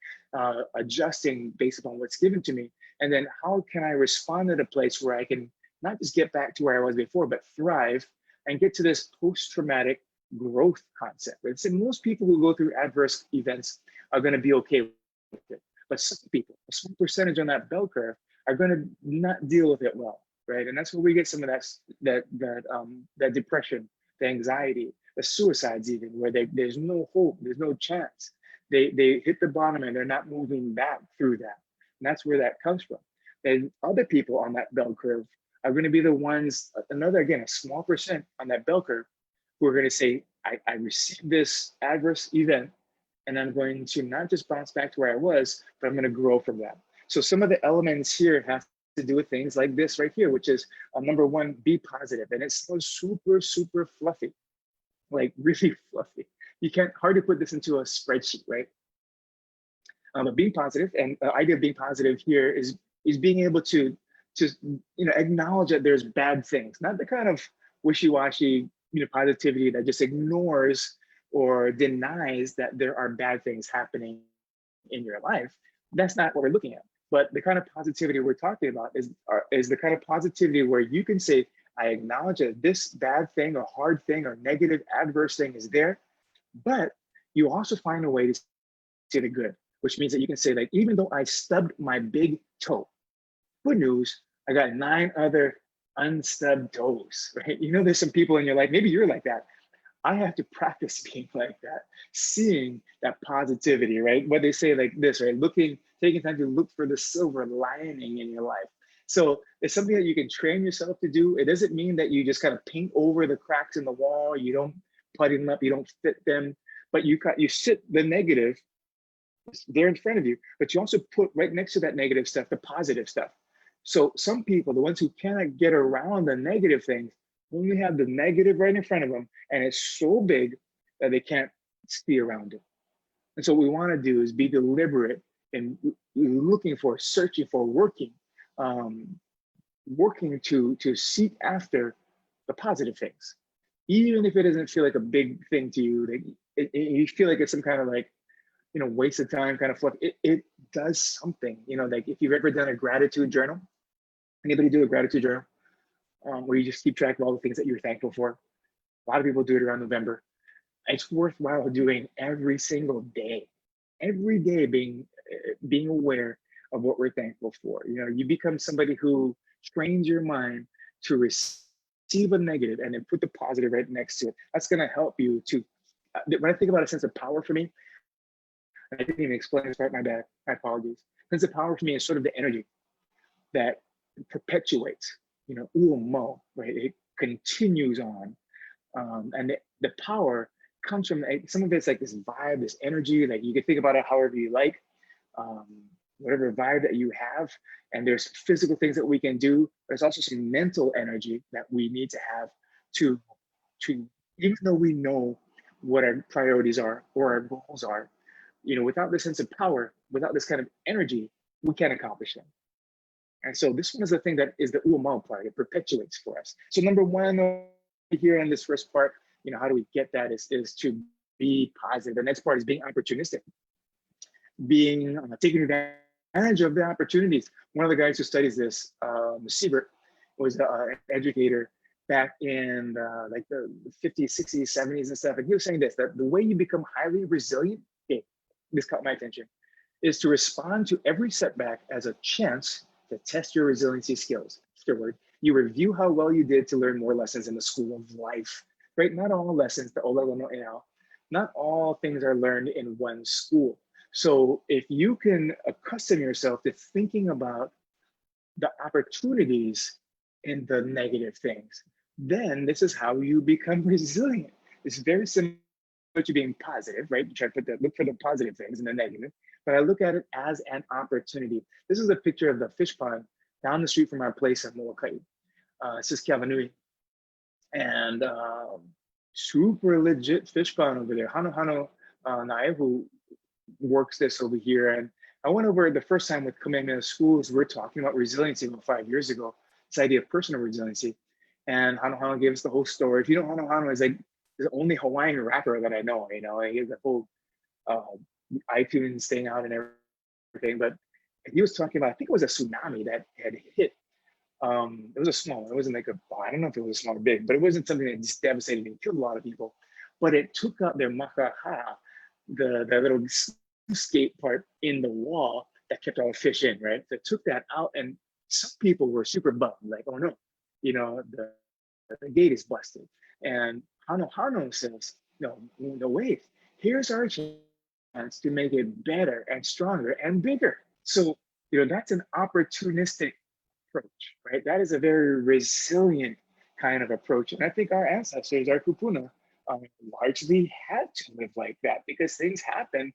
Speaker 2: adjusting based upon what's given to me. And then how can I respond at a place where I can not just get back to where I was before, but thrive and get to this post-traumatic growth concept, right? So most people who go through adverse events are going to be okay with it. But some people, a small percentage on that bell curve, are going to not deal with it well, right? And that's where we get some of that depression, the anxiety, the suicides even, where there's no hope, there's no chance. They hit the bottom and they're not moving back through that. And that's where that comes from. And other people on that bell curve are going to be the ones, again, a small percent on that bell curve, who are going to say, I received this adverse event, and I'm going to not just bounce back to where I was, but I'm going to grow from that. So some of the elements here have to do with things like this right here, which is number 1, be positive. And it's so super, super fluffy, like really fluffy. You can't hardly put this into a spreadsheet, right? But being positive, and the idea of being positive here is being able to acknowledge that there's bad things, not the kind of wishy-washy positivity that just ignores or denies that there are bad things happening in your life. That's not what we're looking at. But the kind of positivity we're talking about is the kind of positivity where you can say, I acknowledge that this bad thing or hard thing or negative adverse thing is there, but you also find a way to see the good, which means that you can say, like, even though I stubbed my big toe, good news, I got 9 other unstubbed toes, right? There's some people in your life, maybe you're like that. I have to practice being like that, seeing that positivity, right? What they say like this, right? Taking time to look for the silver lining in your life. So it's something that you can train yourself to do. It doesn't mean that you just kind of paint over the cracks in the wall. You don't putty them up, you don't fit them, but you sit the negative there in front of you, but you also put right next to that negative stuff, the positive stuff. So some people, the ones who cannot get around the negative things, only have the negative right in front of them, and it's so big that they can't see around it. And so what we want to do is be deliberate in looking for, searching for, um, working to seek after the positive things, even if it doesn't feel like a big thing to you. Like you feel like it's some kind of like, you know, waste of time kind of fluff. It does something. You know, like if you've ever done a gratitude journal, anybody do a gratitude journal where you just keep track of all the things that you're thankful for? A lot of people do it around November. It's worthwhile doing every single day. Every day being aware of what we're thankful for. You know, you become somebody who trains your mind to receive a negative and then put the positive right next to it. That's going to help you to, when I think about a sense of power for me, I didn't even explain this part, my bad, my apologies. Sense of power for me is sort of the energy that perpetuates, you know, uomo, right? It continues on. And the power comes from, some of it's like this vibe, this energy, like you can think about it however you like, whatever vibe that you have. And there's physical things that we can do. There's also some mental energy that we need to have to even though we know what our priorities are or our goals are, you know, without this sense of power, without this kind of energy, we can't accomplish them. And so this one is the thing that is the uomo part. It perpetuates for us. So number one here in this first part, you know, how do we get that is to be positive. The next part is being opportunistic, being taking advantage of the opportunities. One of the guys who studies this, Siebert, was an educator back in like the 50s, 60s, 70s and stuff. And he was saying this, that the way you become highly resilient, okay, this caught my attention, is to respond to every setback as a chance to test your resiliency skills. Afterward, you review how well you did to learn more lessons in the school of life, right? Not all lessons, not all things are learned in one school. So if you can accustom yourself to thinking about the opportunities in the negative things, then this is how you become resilient. It's very similar to being positive, right? You try to look for the positive things and the negative, but I look at it as an opportunity. This is a picture of the fish pond down the street from our place in Molokai. It's just Kavanui. And super legit fish pond over there. Hano Nae, who works this over here. And I went over the first time with Kamehameha Schools. We're talking about resiliency about 5 years ago, this idea of personal resiliency. And Hano gave us the whole story. If you don't know Hano, is like the only Hawaiian rapper that I know, you know, he has a whole iTunes thing out and everything. But he was talking about, I think it was a tsunami that had hit. It was a small one. It wasn't like I don't know if it was small or big, but it wasn't something that just devastated and killed a lot of people. But it took out their makaha, the little skate part in the wall that kept all the fish in, right? So it took that out, and some people were super bummed, like, oh no, you know, the gate is busted. And Hano says, no, wait, here's our chance to make it better and stronger and bigger. So, you know, that's an opportunistic approach, right? That is a very resilient kind of approach. And I think our ancestors, our kupuna, largely had to live like that because things happen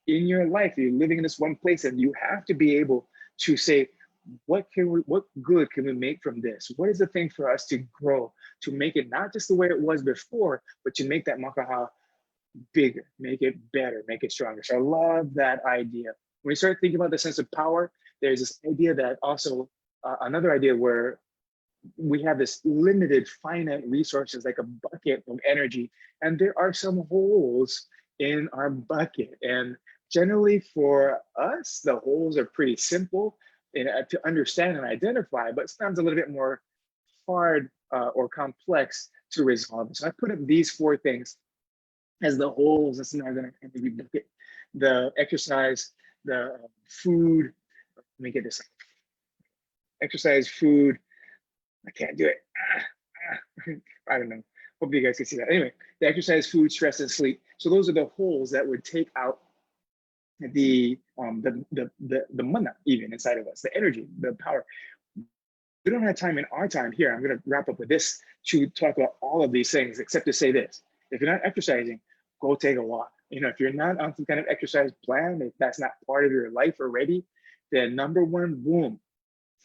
Speaker 2: in your life. You're living in this one place and you have to be able to say, what good can we make from this? What is the thing for us to grow, to make it not just the way it was before, but to make that makaha bigger, make it better, make it stronger. So I love that idea. When you start thinking about the sense of power, there's this idea that also, another idea where we have this limited finite resources, like a bucket of energy, and there are some holes in our bucket. And generally for us, the holes are pretty simple to understand and identify, but sometimes a little bit more hard or complex to resolve. So I put up these 4 things as the holes. That's not going to bucket: the exercise, the food. Let me get this. Exercise, food. I can't do it. I don't know. Hopefully you guys can see that. Anyway, the exercise, food, stress, and sleep. So those are the holes that would take out the mana even inside of us, the energy, the power. We don't have time in our time here. I'm going to wrap up with this to talk about all of these things, except to say this: if you're not exercising, go take a walk. You know, if you're not on some kind of exercise plan, if that's not part of your life already, then number one, boom,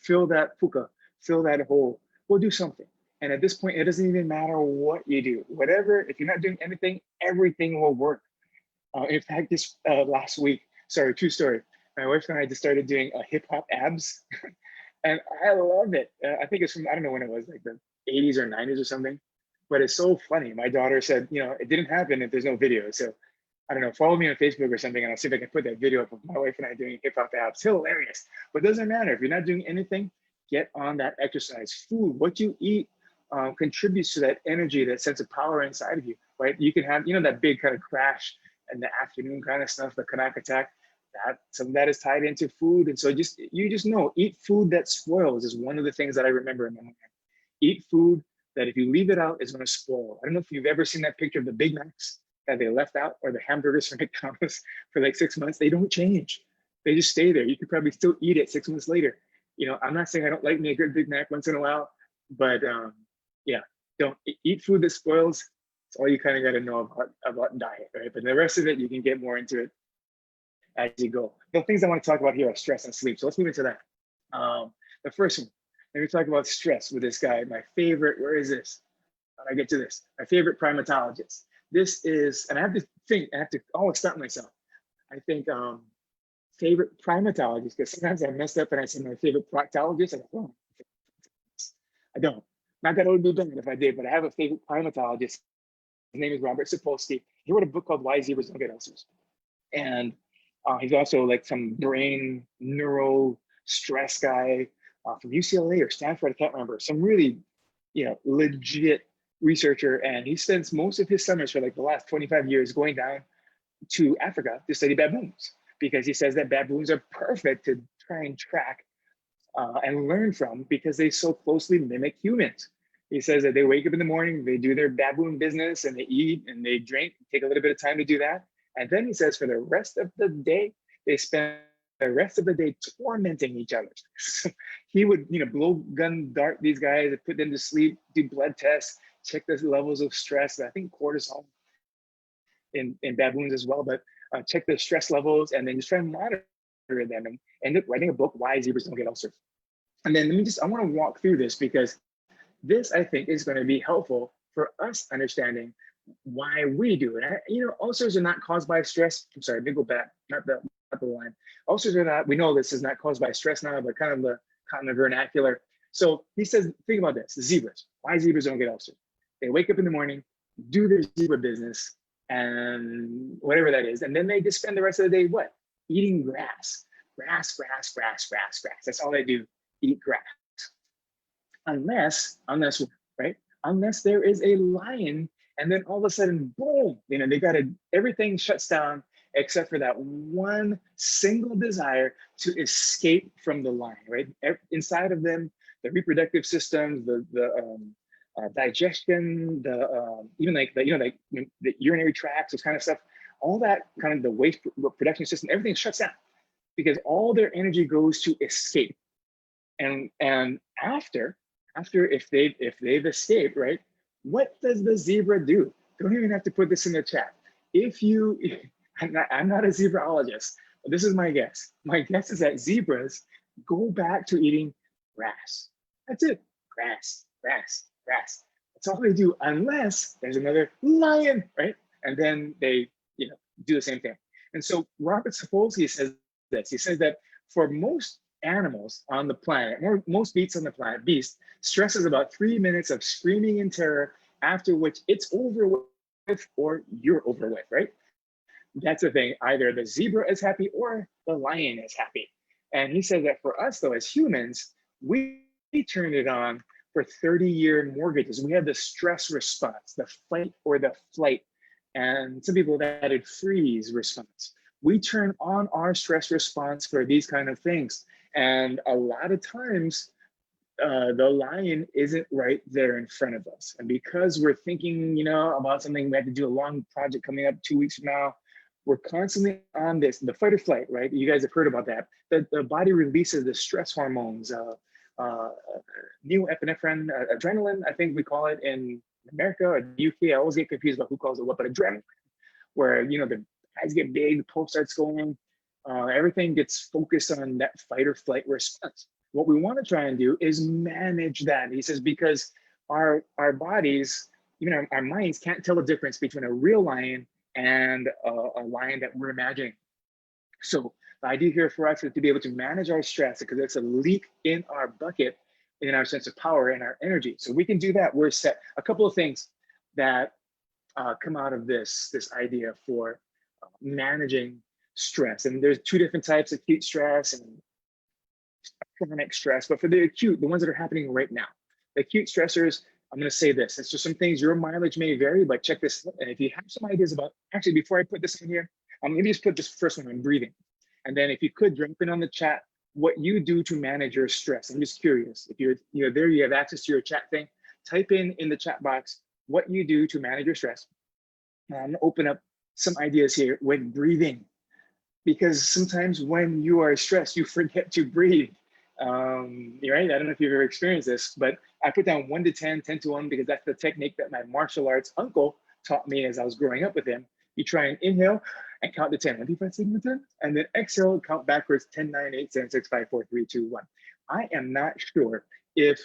Speaker 2: fill that puka, fill that hole, go do something. And at this point, it doesn't even matter what you do. Whatever, if you're not doing anything, everything will work. In fact, this last week, sorry, true story. My wife and I just started doing a hip hop abs, and I love it. I think it's from, I don't know when it was, like the 80s or 90s or something, but it's so funny. My daughter said, you know, it didn't happen if there's no video. So I don't know, follow me on Facebook or something, and I'll see if I can put that video up of my wife and I doing hip hop abs. Hilarious. But it doesn't matter. If you're not doing anything, get on that exercise. Food, what you eat contributes to that energy, that sense of power inside of you, right? You can have, you know, that big kind of crash in the afternoon kind of stuff, the Kanak attack, that some of that is tied into food. And so you just know, eat food that spoils is one of the things that I remember in my mind. Eat food that if you leave it out, is going to spoil. I don't know if you've ever seen that picture of the Big Macs that they left out, or the hamburgers from McDonald's for like 6 months. They don't change. They just stay there. You could probably still eat it 6 months later. You know, I'm not saying I don't like me a good Big Mac once in a while, but yeah, don't eat food that spoils. It's all you kind of got to know about diet, right? But the rest of it, you can get more into it as you go. The things I want to talk about here are stress and sleep. So let's move into that. The first one, let me talk about stress with this guy. My favorite, where is this? How do I get to this? My favorite primatologist. This is, and I have to always stop myself. I think favorite primatologist, because sometimes I messed up and I say my favorite proctologist. I don't. Not that it would be bad if I did, but I have a favorite primatologist. His name is Robert Sapolsky. He wrote a book called Why Zebras Don't Get Ulcers. And he's also like some brain neuro stress guy from UCLA or Stanford, I can't remember. Some really, you know, legit researcher. And he spends most of his summers for like the last 25 years going down to Africa to study baboons, because he says that baboons are perfect to try and track and learn from, because they so closely mimic humans. He says that they wake up in the morning, they do their baboon business, and they eat and they drink, take a little bit of time to do that. And then he says for the rest of the day, they spend the rest of the day tormenting each other. So he would, you know, blow gun dart these guys, put them to sleep, do blood tests, check the levels of stress. I think cortisol in baboons as well, but check the stress levels and then just try and monitor them and end up writing a book, Why Zebras Don't Get Ulcers. And then I want to walk through this, because this, I think, is going to be helpful for us understanding why we do it. You know, ulcers are not caused by stress. I'm sorry, let me go back, not the line. Ulcers are not, we know this is not caused by stress now, but kind of the common vernacular. So he says, think about this, zebras. Why zebras don't get ulcers? They wake up in the morning, do their zebra business, and whatever that is. And then they just spend the rest of the day, what? Eating grass. Grass. That's all they do, eat grass. Unless, right? Unless there is a lion, and then all of a sudden, boom, you know, everything shuts down except for that one single desire to escape from the lion, right? Inside of them, the reproductive systems, the digestion, even like the urinary tracts, this kind of stuff, all that kind of the waste production system, everything shuts down because all their energy goes to escape. And after if they've escaped, right? What does the zebra do? Don't even have to put this in the chat. I'm not a zebraologist, but this is my guess. My guess is that zebras go back to eating grass. That's it, grass. That's all they do, unless there's another lion, right? And then they, do the same thing. And so Robert Sapolsky says this. He says that for most animals on the planet, or most beasts on the planet, stress is about 3 minutes of screaming in terror, after which it's over with or you're over with, right? That's the thing. Either the zebra is happy or the lion is happy. And he said that for us, though, as humans, we turned it on for 30-year mortgages. We have the stress response, the fight or the flight. And some people have added freeze response. We turn on our stress response for these kind of things. And a lot of times, the lion isn't right there in front of us. And because we're thinking, about something, we have to do a long project coming up 2 weeks from now, we're constantly on the fight or flight, right? You guys have heard about that. The body releases the stress hormones, neoepinephrine, adrenaline, I think we call it in America or the UK. I always get confused about who calls it what, but adrenaline, where, the eyes get big, the pulse starts going, everything gets focused on that fight or flight response. What we want to try and do is manage that. He says, because our bodies, even our minds can't tell the difference between a real lion and a lion that we're imagining. So the idea here for us is to be able to manage our stress, because it's a leak in our bucket, in our sense of power and our energy. So we can do that. We're set. A couple of things that come out of this idea for managing stress. And there's two different types: acute stress and chronic stress. But for the acute, the ones that are happening right now, the acute stressors, I'm going to say this. It's just some things, your mileage may vary, but check this out. And if you have some ideas about, actually, before I put this in here, I'm going to just put this first one on breathing. And then if you could drop in on the chat what you do to manage your stress. I'm just curious. If you're there, you have access to your chat thing, type in the chat box what you do to manage your stress. And I'm going to open up some ideas here with breathing, because sometimes when you are stressed, you forget to breathe. Right? I don't know if you've ever experienced this, but I put down 1 to 10, 10 to 1, because that's the technique that my martial arts uncle taught me as I was growing up with him. You try and inhale and count to 10. 1, 2, 5, 6, 7, 10, and then exhale, count backwards: 10, 9, 8, 7, 6, 5, 4, 3, 2, 1. I am not sure if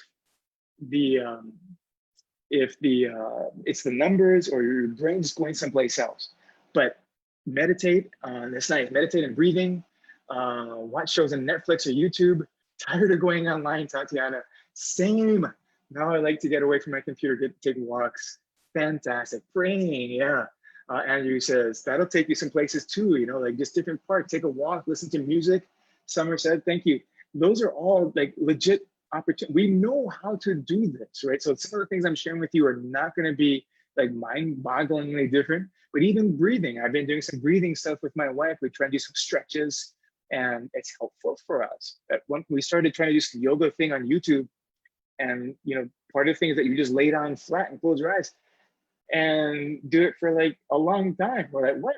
Speaker 2: it's the numbers or your brain's going someplace else, but meditate this night. Meditate and breathing. Watch shows on Netflix or YouTube. Tired of going online, Tatiana? Same. Now I like to get away from my computer, take walks. Fantastic. Praying, yeah. Andrew says, that'll take you some places too, like just different parks. Take a walk, listen to music. Summer said, thank you. Those are all like legit opportunity. We know how to do this, right? So some of the things I'm sharing with you are not going to be like mind-bogglingly different, but even breathing. I've been doing some breathing stuff with my wife. We try to do some stretches, and it's helpful for us. When we started trying to do some yoga thing on YouTube, and part of the thing is that you just lay down flat and close your eyes and do it for like a long time. We're like, what?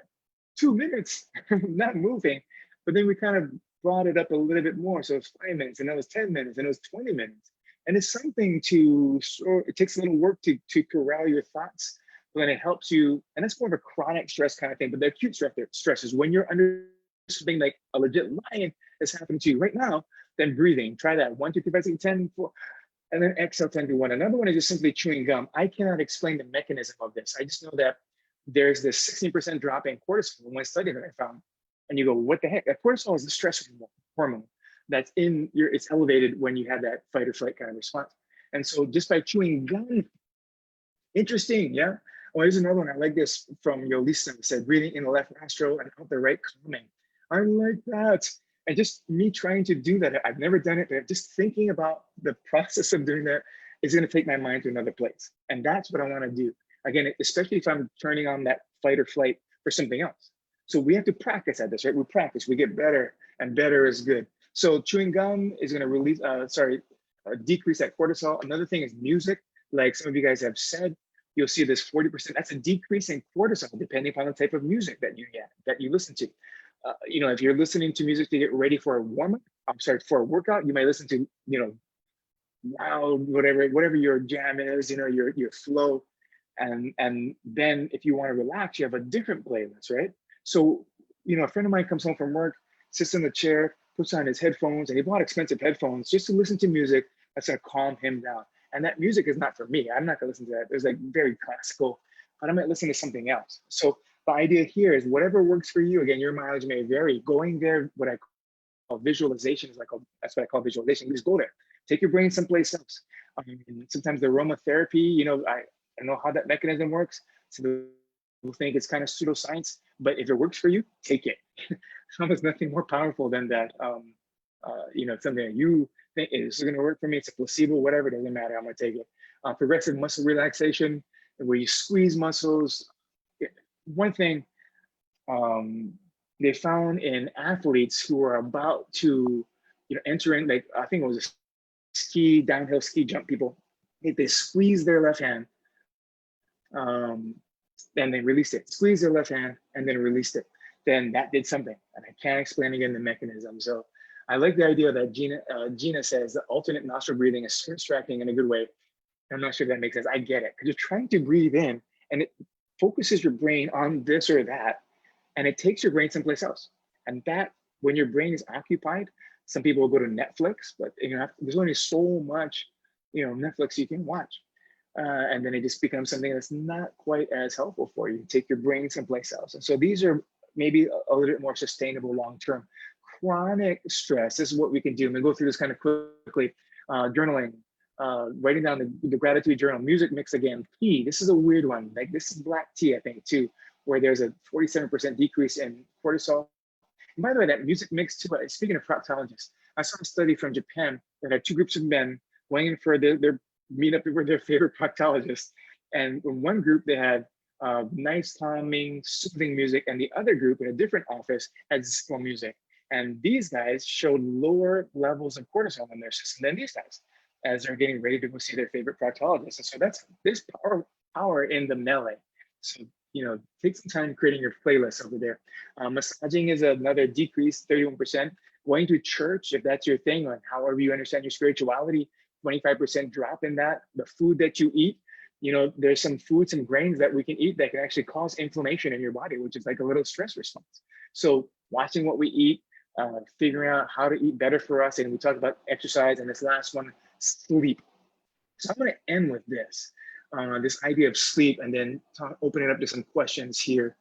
Speaker 2: 2 minutes, not moving. But then we kind of brought it up a little bit more. So it's 5 minutes, and it was 10 minutes, and it was 20 minutes. And it's something it takes a little work to corral your thoughts, but then it helps you. And that's more of a chronic stress kind of thing. But the acute stress is when you're under something like a legit lion that's happening to you right now. Then breathing, try that: 1, 2, 3, 5, 6, 10, 4, and then exhale, 10 to 1. Another one is just simply chewing gum. I cannot explain the mechanism of this. I just know that there's this 16% drop in cortisol in one study that I found. And you go, what the heck? Cortisol is the stress hormone that's it's elevated when you have that fight or flight kind of response. And so just by chewing gum, interesting, yeah? Oh, here's another one. I like this from Yolisa. It said, breathing in the left nostril and out the right, calming. I like that. And just me trying to do that, I've never done it, but just thinking about the process of doing that is going to take my mind to another place. And that's what I want to do. Again, especially if I'm turning on that fight or flight for something else. So we have to practice at this, right? We practice, we get better, and better is good. So chewing gum is going to release, decrease that cortisol. Another thing is music. Like some of you guys have said, you'll see this 40%. That's a decrease in cortisol, depending upon the type of music that you listen to. If you're listening to music to get ready for a for a workout, you might listen to, wow, whatever your jam is, your flow. And then if you want to relax, you have a different playlist, right? So, a friend of mine comes home from work, sits in the chair, puts on his headphones, and he bought expensive headphones just to listen to music that's going to calm him down. And that music is not for me. I'm not going to listen to that. There's like very classical, but I might listen to something else. So the idea here is whatever works for you. Again, your mileage may vary. Going there, what I call visualization that's what I call visualization. You just go there, take your brain someplace else. Sometimes the aromatherapy, I don't know how that mechanism works. So people think it's kind of pseudoscience, but if it works for you, take it. There's almost nothing more powerful than that. Something that you think is going to work for me. It's a placebo, whatever, it doesn't matter. I'm going to take it. Progressive muscle relaxation, where you squeeze muscles. One thing they found in athletes who are about to, entering, like I think it was downhill ski jump people, if they squeeze their left hand, and then released it, squeeze their left hand and then released it, then that did something. And I can't explain again the mechanism. So I like the idea that Gina says that alternate nostril breathing is distracting in a good way. I'm not sure if that makes sense. I get it, because you're trying to breathe in and it focuses your brain on this or that, and it takes your brain someplace else. And that, when your brain is occupied, some people will go to Netflix, but there's only so much, Netflix you can watch. And then it just becomes something that's not quite as helpful for you. Take your brain someplace else. And so these are maybe a little bit more sustainable long-term. Chronic stress, this is what we can do. I'm gonna go through this kind of quickly. Journaling, writing down the gratitude journal, music mix again, tea. This is a weird one. Like this is black tea, I think too, where there's a 47% decrease in cortisol. And by the way, that music mix too, speaking of proctologists, I saw a study from Japan that had two groups of men going in for their meet up with their favorite proctologist. And in one group, they had nice, calming, soothing music, and the other group in a different office had disco music. And these guys showed lower levels of cortisol in their system than these guys as they're getting ready to go see their favorite proctologist. And so that's this power in the melee. So, take some time creating your playlist over there. Massaging is another decrease, 31%. Going to church, if that's your thing, or however you understand your spirituality, 25% drop in that. The food that you eat, there's some foods and grains that we can eat that can actually cause inflammation in your body, which is like a little stress response. So watching what we eat, figuring out how to eat better for us. And we talked about exercise, and this last one, sleep. So I'm going to end with this idea of sleep, and then open it up to some questions here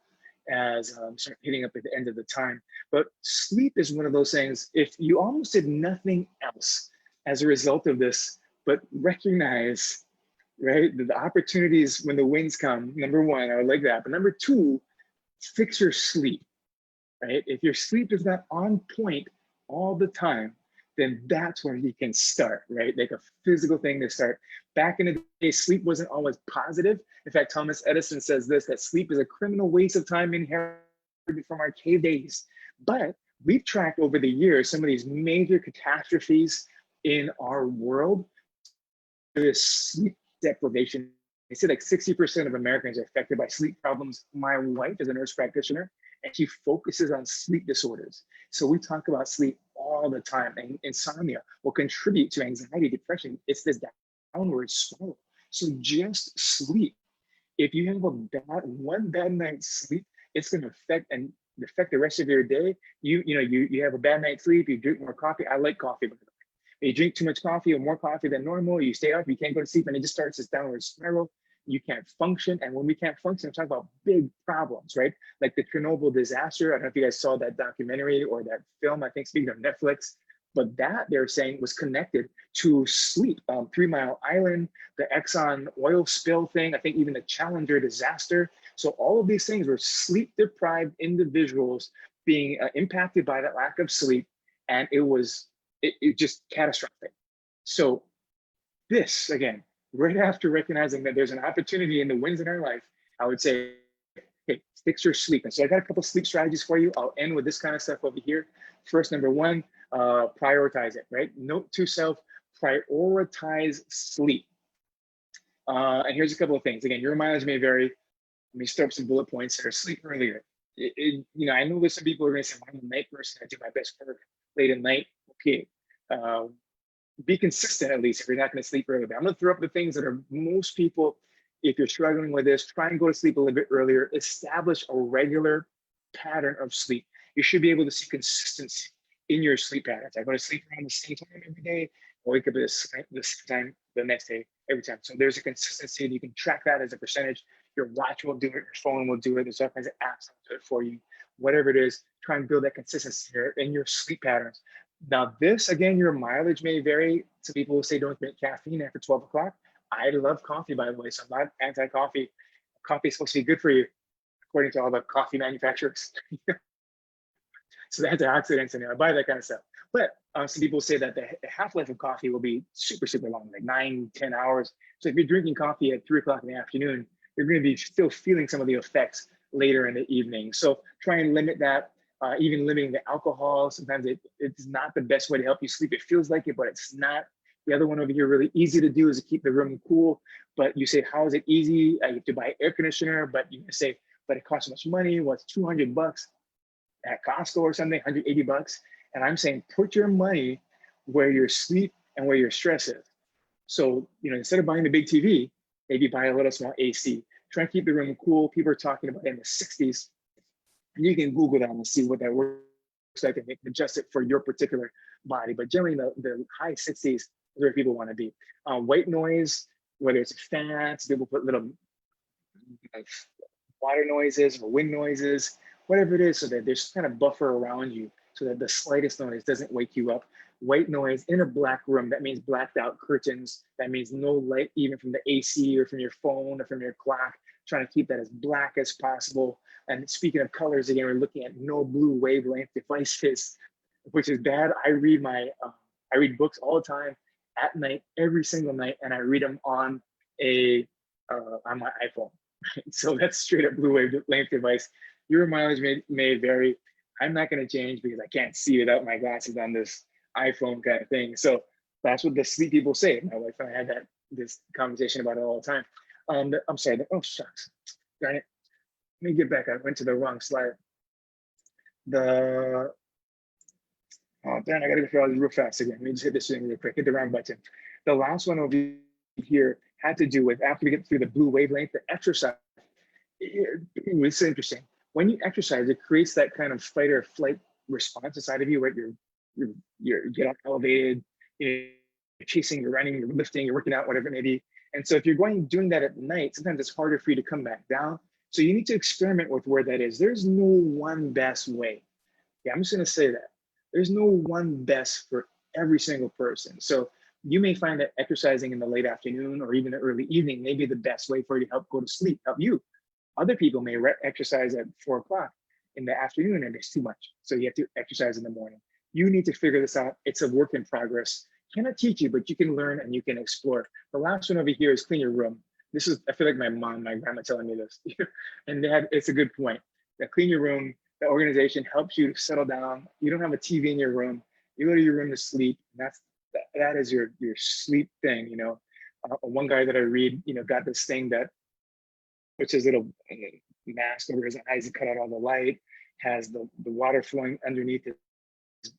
Speaker 2: as start hitting up at the end of the time. But sleep is one of those things, if you almost did nothing else as a result of this, but recognize, right, the opportunities when the winds come, number one, I would like that. But number two, fix your sleep, right? If your sleep is not on point all the time, then that's where you can start, right? Like a physical thing to start. Back in the day, sleep wasn't always positive. In fact, Thomas Edison says this, that sleep is a criminal waste of time inherited from our cave days. But we've tracked over the years some of these major catastrophes in our world. There's sleep deprivation. They say like 60% of Americans are affected by sleep problems. My wife is a nurse practitioner, and she focuses on sleep disorders. So we talk about sleep all the time, and insomnia will contribute to anxiety, depression. It's this downward spiral. So just sleep. If you have one bad night's sleep, it's going to affect the rest of your day. You have a bad night's sleep, you drink more coffee. I like coffee, by the way. You drink too much coffee or more coffee than normal, you stay up, you can't go to sleep, and it just starts this downward spiral. You can't function. And when we can't function, I'm talking about big problems, right? Like the Chernobyl disaster. I don't know if you guys saw that documentary or that film, I think, speaking of Netflix, but that they're saying was connected to sleep. 3 Mile Island, the Exxon oil spill thing, I think even the Challenger disaster. So all of these things were sleep deprived individuals being impacted by that lack of sleep. And it was just catastrophic. So this, again, right after recognizing that there's an opportunity in the wins in our life, I would say, hey, fix your sleep. And so I got a couple sleep strategies for you. I'll end with this kind of stuff over here. First, number one, prioritize it, right? Note to self, prioritize sleep. And here's a couple of things. Again, your mileage may vary. Let me start up some bullet points here. Sleep earlier. I know there's some people who are going to say, I'm a night person. I do my best work late at night. Okay. Be consistent, at least, if you're not going to sleep early. But I'm going to throw up the things that are most people, if you're struggling with this, try and go to sleep a little bit earlier. Establish a regular pattern of sleep. You should be able to see consistency in your sleep patterns. I go to sleep around the same time every day. I wake up at the same time the next day, every time. So there's a consistency, and you can track that as a percentage. Your watch will do it, your phone will do it. There's all kinds of apps that do it for you. Whatever it is, try and build that consistency in your sleep patterns. Now this, again, your mileage may vary. Some people will say don't drink caffeine after 12 o'clock. I love coffee, by the way, so I'm not anti-coffee. Coffee is supposed to be good for you, according to all the coffee manufacturers. So the antioxidants in there, I buy that kind of stuff. But some people say that the half-life of coffee will be super, super long, like 9-10 hours. So if you're drinking coffee at 3 o'clock in the afternoon, you're going to be still feeling some of the effects later in the evening. So try and limit that. Even limiting the alcohol, sometimes it's not the best way to help you sleep. It feels like it, but it's not. The other one over here, really easy to do, is to keep the room cool. But you say, how is it easy? You have to buy air conditioner, but you say, but it costs so much money. What's $200 at Costco or something, $180? And I'm saying, put your money where your sleep and where your stress is. So, instead of buying the big TV, maybe buy a little small AC. Try and keep the room cool. People are talking about in the 60s. And you can Google that and see what that works like and adjust it for your particular body. But generally, the high 60s is where people want to be. White noise, whether it's fans, people put little water noises or wind noises, whatever it is, so that there's kind of buffer around you so that the slightest noise doesn't wake you up. White noise in a black room, that means blacked out curtains. That means no light even from the AC or from your phone or from your clock, trying to keep that as black as possible. And speaking of colors, again, we're looking at no blue wavelength devices, which is bad. I read books all the time at night, every single night, and I read them on my iPhone. So that's straight up blue wavelength device. Your mileage may vary. I'm not going to change because I can't see without my glasses on this iPhone kind of thing. So that's what the sleep people say. My wife and I had this conversation about it all the time. I'm sorry. Oh, shucks. Darn it. Let me get back. I went to the wrong slide. Oh, darn, I got to go through all these real fast again. Let me just hit this thing real quick. Hit the wrong button. The last one over here had to do with, after we get through the blue wavelength, the exercise. It's interesting. When you exercise, it creates that kind of fight or flight response inside of you, right? You get up elevated, you're chasing, you're running, you're lifting, you're working out, whatever it may be. And so if you're doing that at night, sometimes it's harder for you to come back down. So you need to experiment with where that is. There's no one best way. Yeah, I'm just going to say that. There's no one best for every single person. So you may find that exercising in the late afternoon or even the early evening may be the best way for you to help go to sleep, help you. Other people may exercise at 4 o'clock in the afternoon and it's too much. So you have to exercise in the morning. You need to figure this out. It's a work in progress. Cannot teach you, but you can learn and you can explore. The last one over here is clean your room. This is, I feel like my grandma telling me this. And it's a good point. That clean your room, the organization helps you to settle down. You don't have a TV in your room. You go to your room to sleep. That is your sleep thing, One guy that I read, got this thing that, which is a little mask over his eyes to cut out all the light, has the water flowing underneath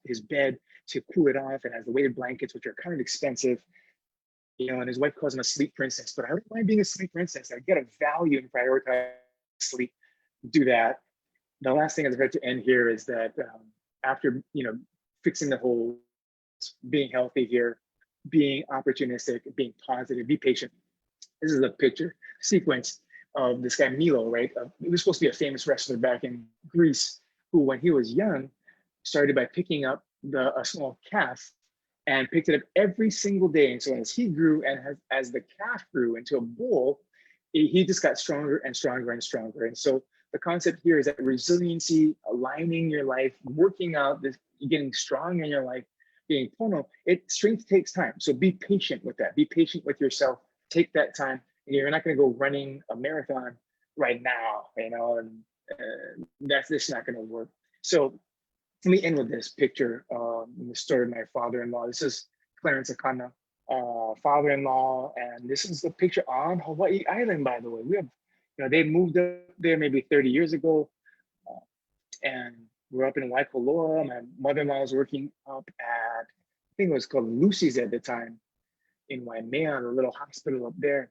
Speaker 2: his bed to cool it off. It has the weighted blankets, which are kind of expensive, and his wife calls him a sleep princess, but I don't mind being a sleep princess. I get a value and prioritize sleep, do that. The last thing I'd like to end here is that after, fixing the whole being healthy here, being opportunistic, being positive, be patient. This is a picture sequence of this guy Milo, right? He was supposed to be a famous wrestler back in Greece, who, when he was young, started by picking up a small calf and picked it up every single day. And so as he grew and as the calf grew into a bull, he just got stronger and stronger and stronger. And so the concept here is that resiliency, aligning your life, working out, getting strong in your life, being pono, strength takes time. So be patient with that. Be patient with yourself. Take that time. And you're not going to go running a marathon right now, and that's just not going to work. So let me end with this picture, the story of my father-in-law. This is Clarence Akana, father-in-law, and this is the picture on Hawaii Island, by the way. We have, they moved up there maybe 30 years ago, and we're up in Waikoloa. My mother-in-law was working up at, I think it was called Lucy's at the time, in Waimea, a little hospital up there.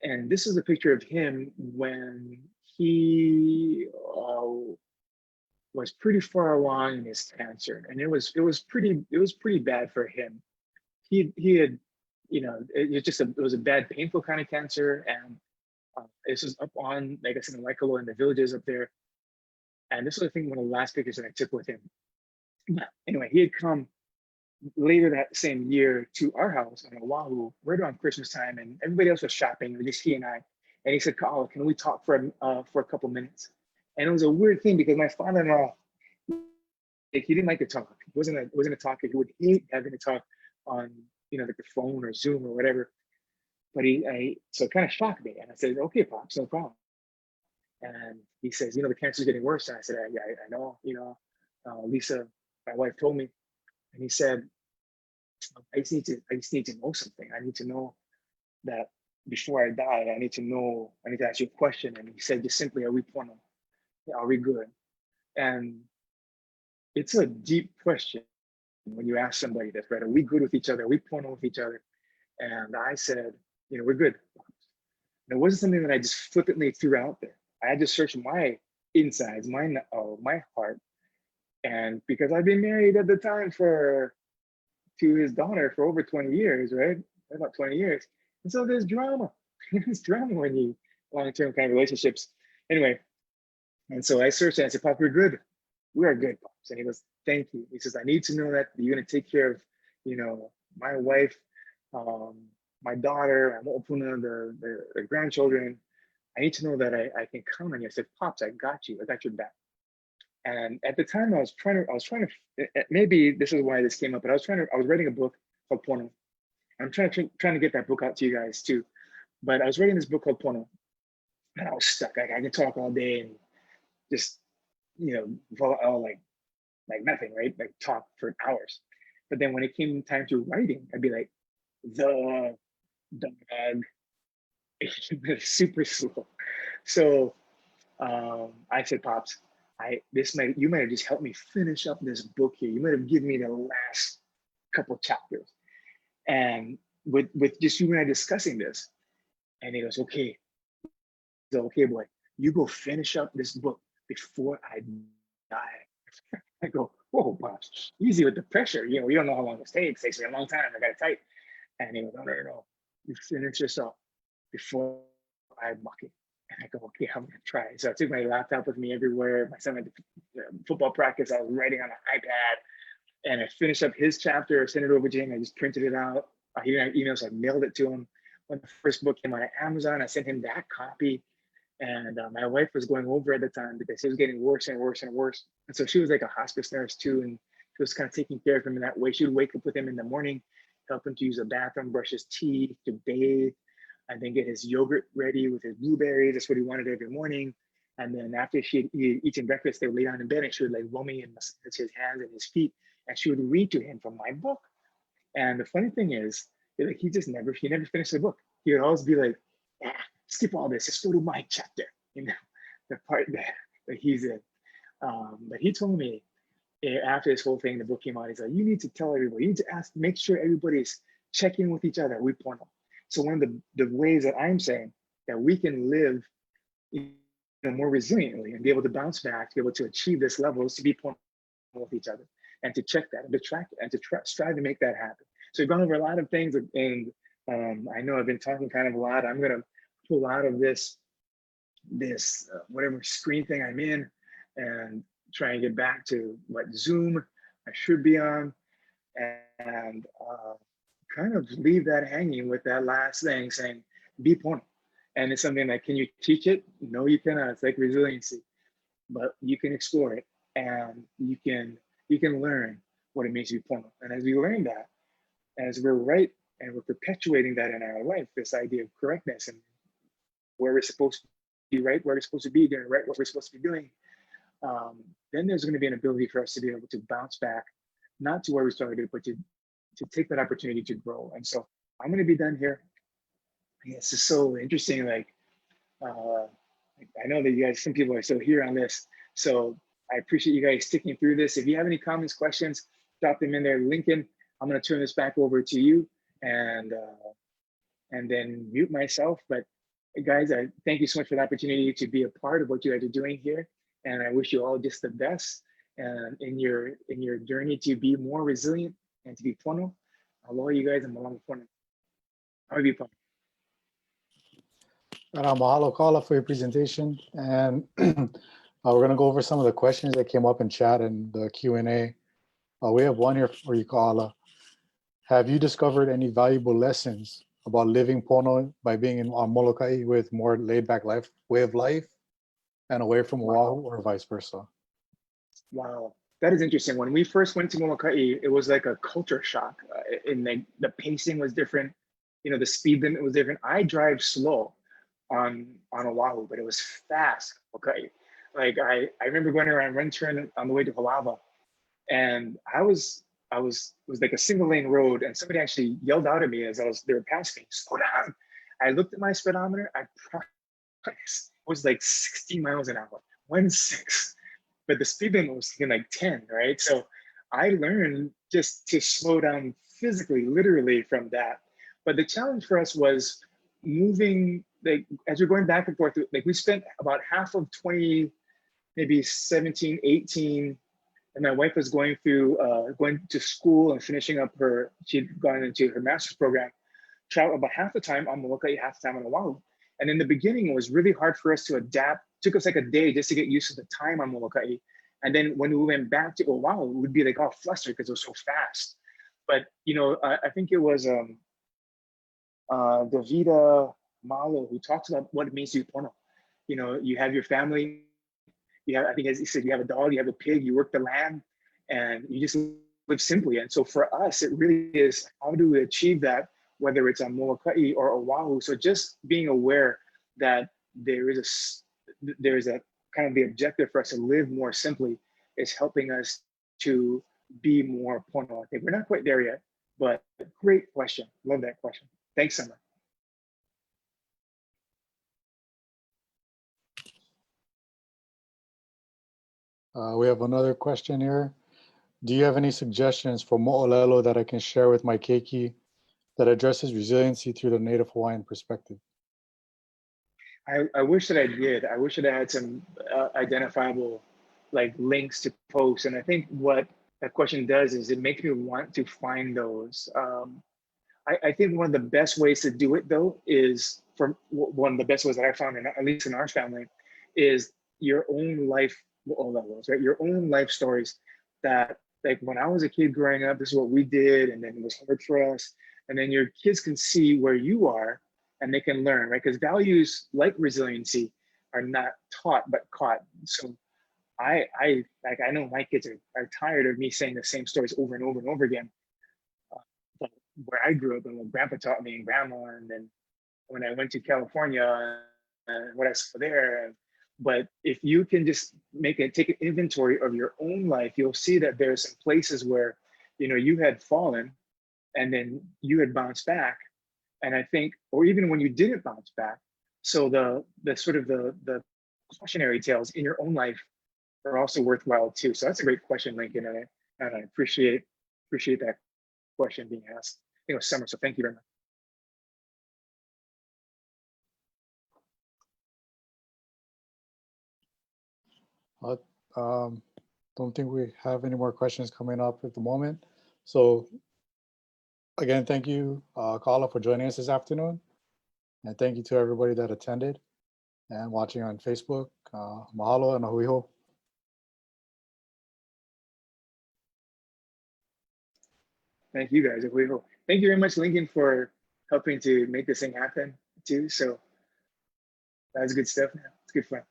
Speaker 2: And this is a picture of him when he was pretty far along in his cancer, and it was pretty bad for him. He had, it was a bad, painful kind of cancer, and this was up on, like I said, in Waikoloa, in the villages up there. And this was, I think, one of the last pictures that I took with him. But anyway, he had come later that same year to our house on Oahu, right around Christmas time, and everybody else was shopping, just he and I. And he said, "Kaʻala, can we talk for a couple minutes?" And it was a weird thing because my father-in-law, he didn't like to talk. He wasn't a talker. He would hate having to talk on, like the phone or Zoom or whatever. But so it kind of shocked me. And I said, "Okay, Pops, no problem." And he says, "The cancer's getting worse." And I said, I know, Lisa, my wife, told me. And he said, I just need to know something. I need to know that before I die, I need to ask you a question. And he said just simply, are we pono? Are we good? And it's a deep question when you ask somebody this, right? Are we good with each other? Are we pono with each other? And I said, we're good. And it wasn't something that I just flippantly threw out there. I had to search my insides, my heart. And because I've been married at the time to his daughter for over 20 years, right? About 20 years. And so there's drama. There's drama when you long-term kind of relationships. Anyway, and so I searched and I said, Pop, we're good. We are good, Pops. And he goes, thank you. He says, I need to know that you're gonna take care of, my wife, my daughter, the grandchildren. I need to know that I can count on you. I said, Pops, I got you. I got your back. And at the time I was trying to, maybe this is why this came up, but I was writing a book called Pono. I'm trying to get that book out to you guys too. But I was writing this book called Pono, and I was stuck. I can talk all day and just, like nothing, right? Like talk for hours. But then when it came time to writing, I'd be like, the dog, super slow. So I said, Pops, you might have just helped me finish up this book here. You might have given me the last couple chapters. And with just you and I discussing this, and he goes, okay, boy, you go finish up this book before I die. I go, whoa, Pops, easy with the pressure. We don't know how long this takes. It takes me a long time. I got it tight. And he goes, no. You finish this up before I muck it. And I go, okay, I'm gonna try. So I took my laptop with me everywhere. My son went to football practice. I was writing on an iPad, and I finished up his chapter, sent it over to him. I just printed it out. He didn't have emails, so I mailed it to him. When the first book came on Amazon, I sent him that copy. And my wife was going over at the time because it was getting worse and worse and worse. And so she was like a hospice nurse too, and she was kind of taking care of him in that way. She would wake up with him in the morning, help him to use the bathroom, brush his teeth, to bathe, and then get his yogurt ready with his blueberries. That's what he wanted every morning. And then after she had eaten breakfast, they would lay down in bed and she would like roll me and massage his hands and his feet. And she would read to him from my book. And the funny thing is, like, he never finished the book. He would always be like, skip all this, just go to my chapter, the part that he's in. But he told me after this whole thing, the book came out, he's like, you need to tell everybody, you need to make sure everybody's checking with each other. We pono. So one of the ways that I'm saying that we can live more resiliently and be able to bounce back, to be able to achieve this level is to be pono with each other and to check that and to track it and to strive to make that happen. So we've gone over a lot of things, and I know I've been talking kind of a lot. I'm gonna pull out of this whatever screen thing I'm in and try and get back to what Zoom I should be on, and kind of leave that hanging with that last thing saying, be pono. And it's something that, can you teach it? No, you cannot. It's like resiliency, but you can explore it and you can learn what it means to be pono. And as we learn that, as we're right and we're perpetuating that in our life, this idea of correctness and where we're supposed to be right, where we're supposed to be doing right, what we're supposed to be doing, then there's going to be an ability for us to be able to bounce back, not to where we started, but to take that opportunity to grow. And so I'm going to be done here. This is so interesting. Like, I know that you guys, some people are still here on this. So I appreciate you guys sticking through this. If you have any comments, questions, drop them in there. Lincoln, I'm going to turn this back over to you and then mute myself. But guys, I thank you so much for the opportunity to be a part of what you guys are doing here. And I wish you all just the best in your journey to be more resilient and to be pono. Aloha, you guys, and malama pono. How are you, pono?
Speaker 1: Mahalo Kaʻala for your presentation. And we're going to go over some of the questions that came up in chat and the Q&A. We have one here for you, Kaʻala. Have you discovered any valuable lessons about living pono by being on Molokai with more laid-back way of life and away from Oahu, or vice versa?
Speaker 2: Wow, that is interesting. When we first went to Molokai, it was like a culture shock. The pacing was different. The speed limit was different. I drive slow on Oahu, but it was fast. Okay, like I remember going around Run Turn on the way to Palava, and I was was like a single lane road, and somebody actually yelled out at me as they were passing me, slow down. I looked at my speedometer, I promise it was like 60 miles an hour, 1.6, but the speed limit was thinking like 10, right? So I learned just to slow down physically, literally from that. But the challenge for us was moving, like as we're going back and forth, like we spent about half of 20, maybe 17, 18, and my wife was going to school and finishing up she'd gone into her master's program, travel about half the time on Molokai, half the time on Oahu. And in the beginning, it was really hard for us to adapt. It took us like a day just to get used to the time on Molokai. And then when we went back to Oahu, we'd be like all flustered because it was so fast. But I think it was Davida Malo who talks about what it means to be pono. You have your family. I think as he said, you have a dog, you have a pig, you work the land, and you just live simply. And so for us, it really is, how do we achieve that, whether it's on Molokai or Oahu? So just being aware that there is a kind of the objective for us to live more simply is helping us to be more pono. I think we're not quite there yet, but great question. Love that question. Thanks, Summer.
Speaker 1: We have another question here. Do you have any suggestions for mo'olelo that I can share with my keiki that addresses resiliency through the Native Hawaiian perspective?
Speaker 2: I wish that I did. I wish that I had some identifiable like links to post. And I think what that question does is it makes me want to find those. I think one of the best ways to do it though is, for one of the best ways that I found, at least in our family, is your own life levels, right? Your own life stories that, like when I was a kid growing up, this is what we did, and then it was hard for us. And then your kids can see where you are and they can learn, right? Because values like resiliency are not taught, but caught. So I know my kids are tired of me saying the same stories over and over and over again. But where I grew up and what grandpa taught me and grandma, and then when I went to California and what I saw there. But if you can just take an inventory of your own life, you'll see that there are some places where, you had fallen and then you had bounced back. And I think, or even when you didn't bounce back. So the sort of the cautionary tales in your own life are also worthwhile too. So that's a great question, Lincoln. And I appreciate that question being asked. I think it was Summer, so thank you very much.
Speaker 1: Don't think we have any more questions coming up at the moment. So again, thank you, Kaʻala, for joining us this afternoon. And thank you to everybody that attended and watching on Facebook. Mahalo and ahui ho.
Speaker 2: Thank you guys. Thank you very much, Lincoln, for helping to make this thing happen too. So that's good stuff, man. It's good fun.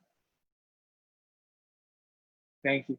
Speaker 2: Thank you.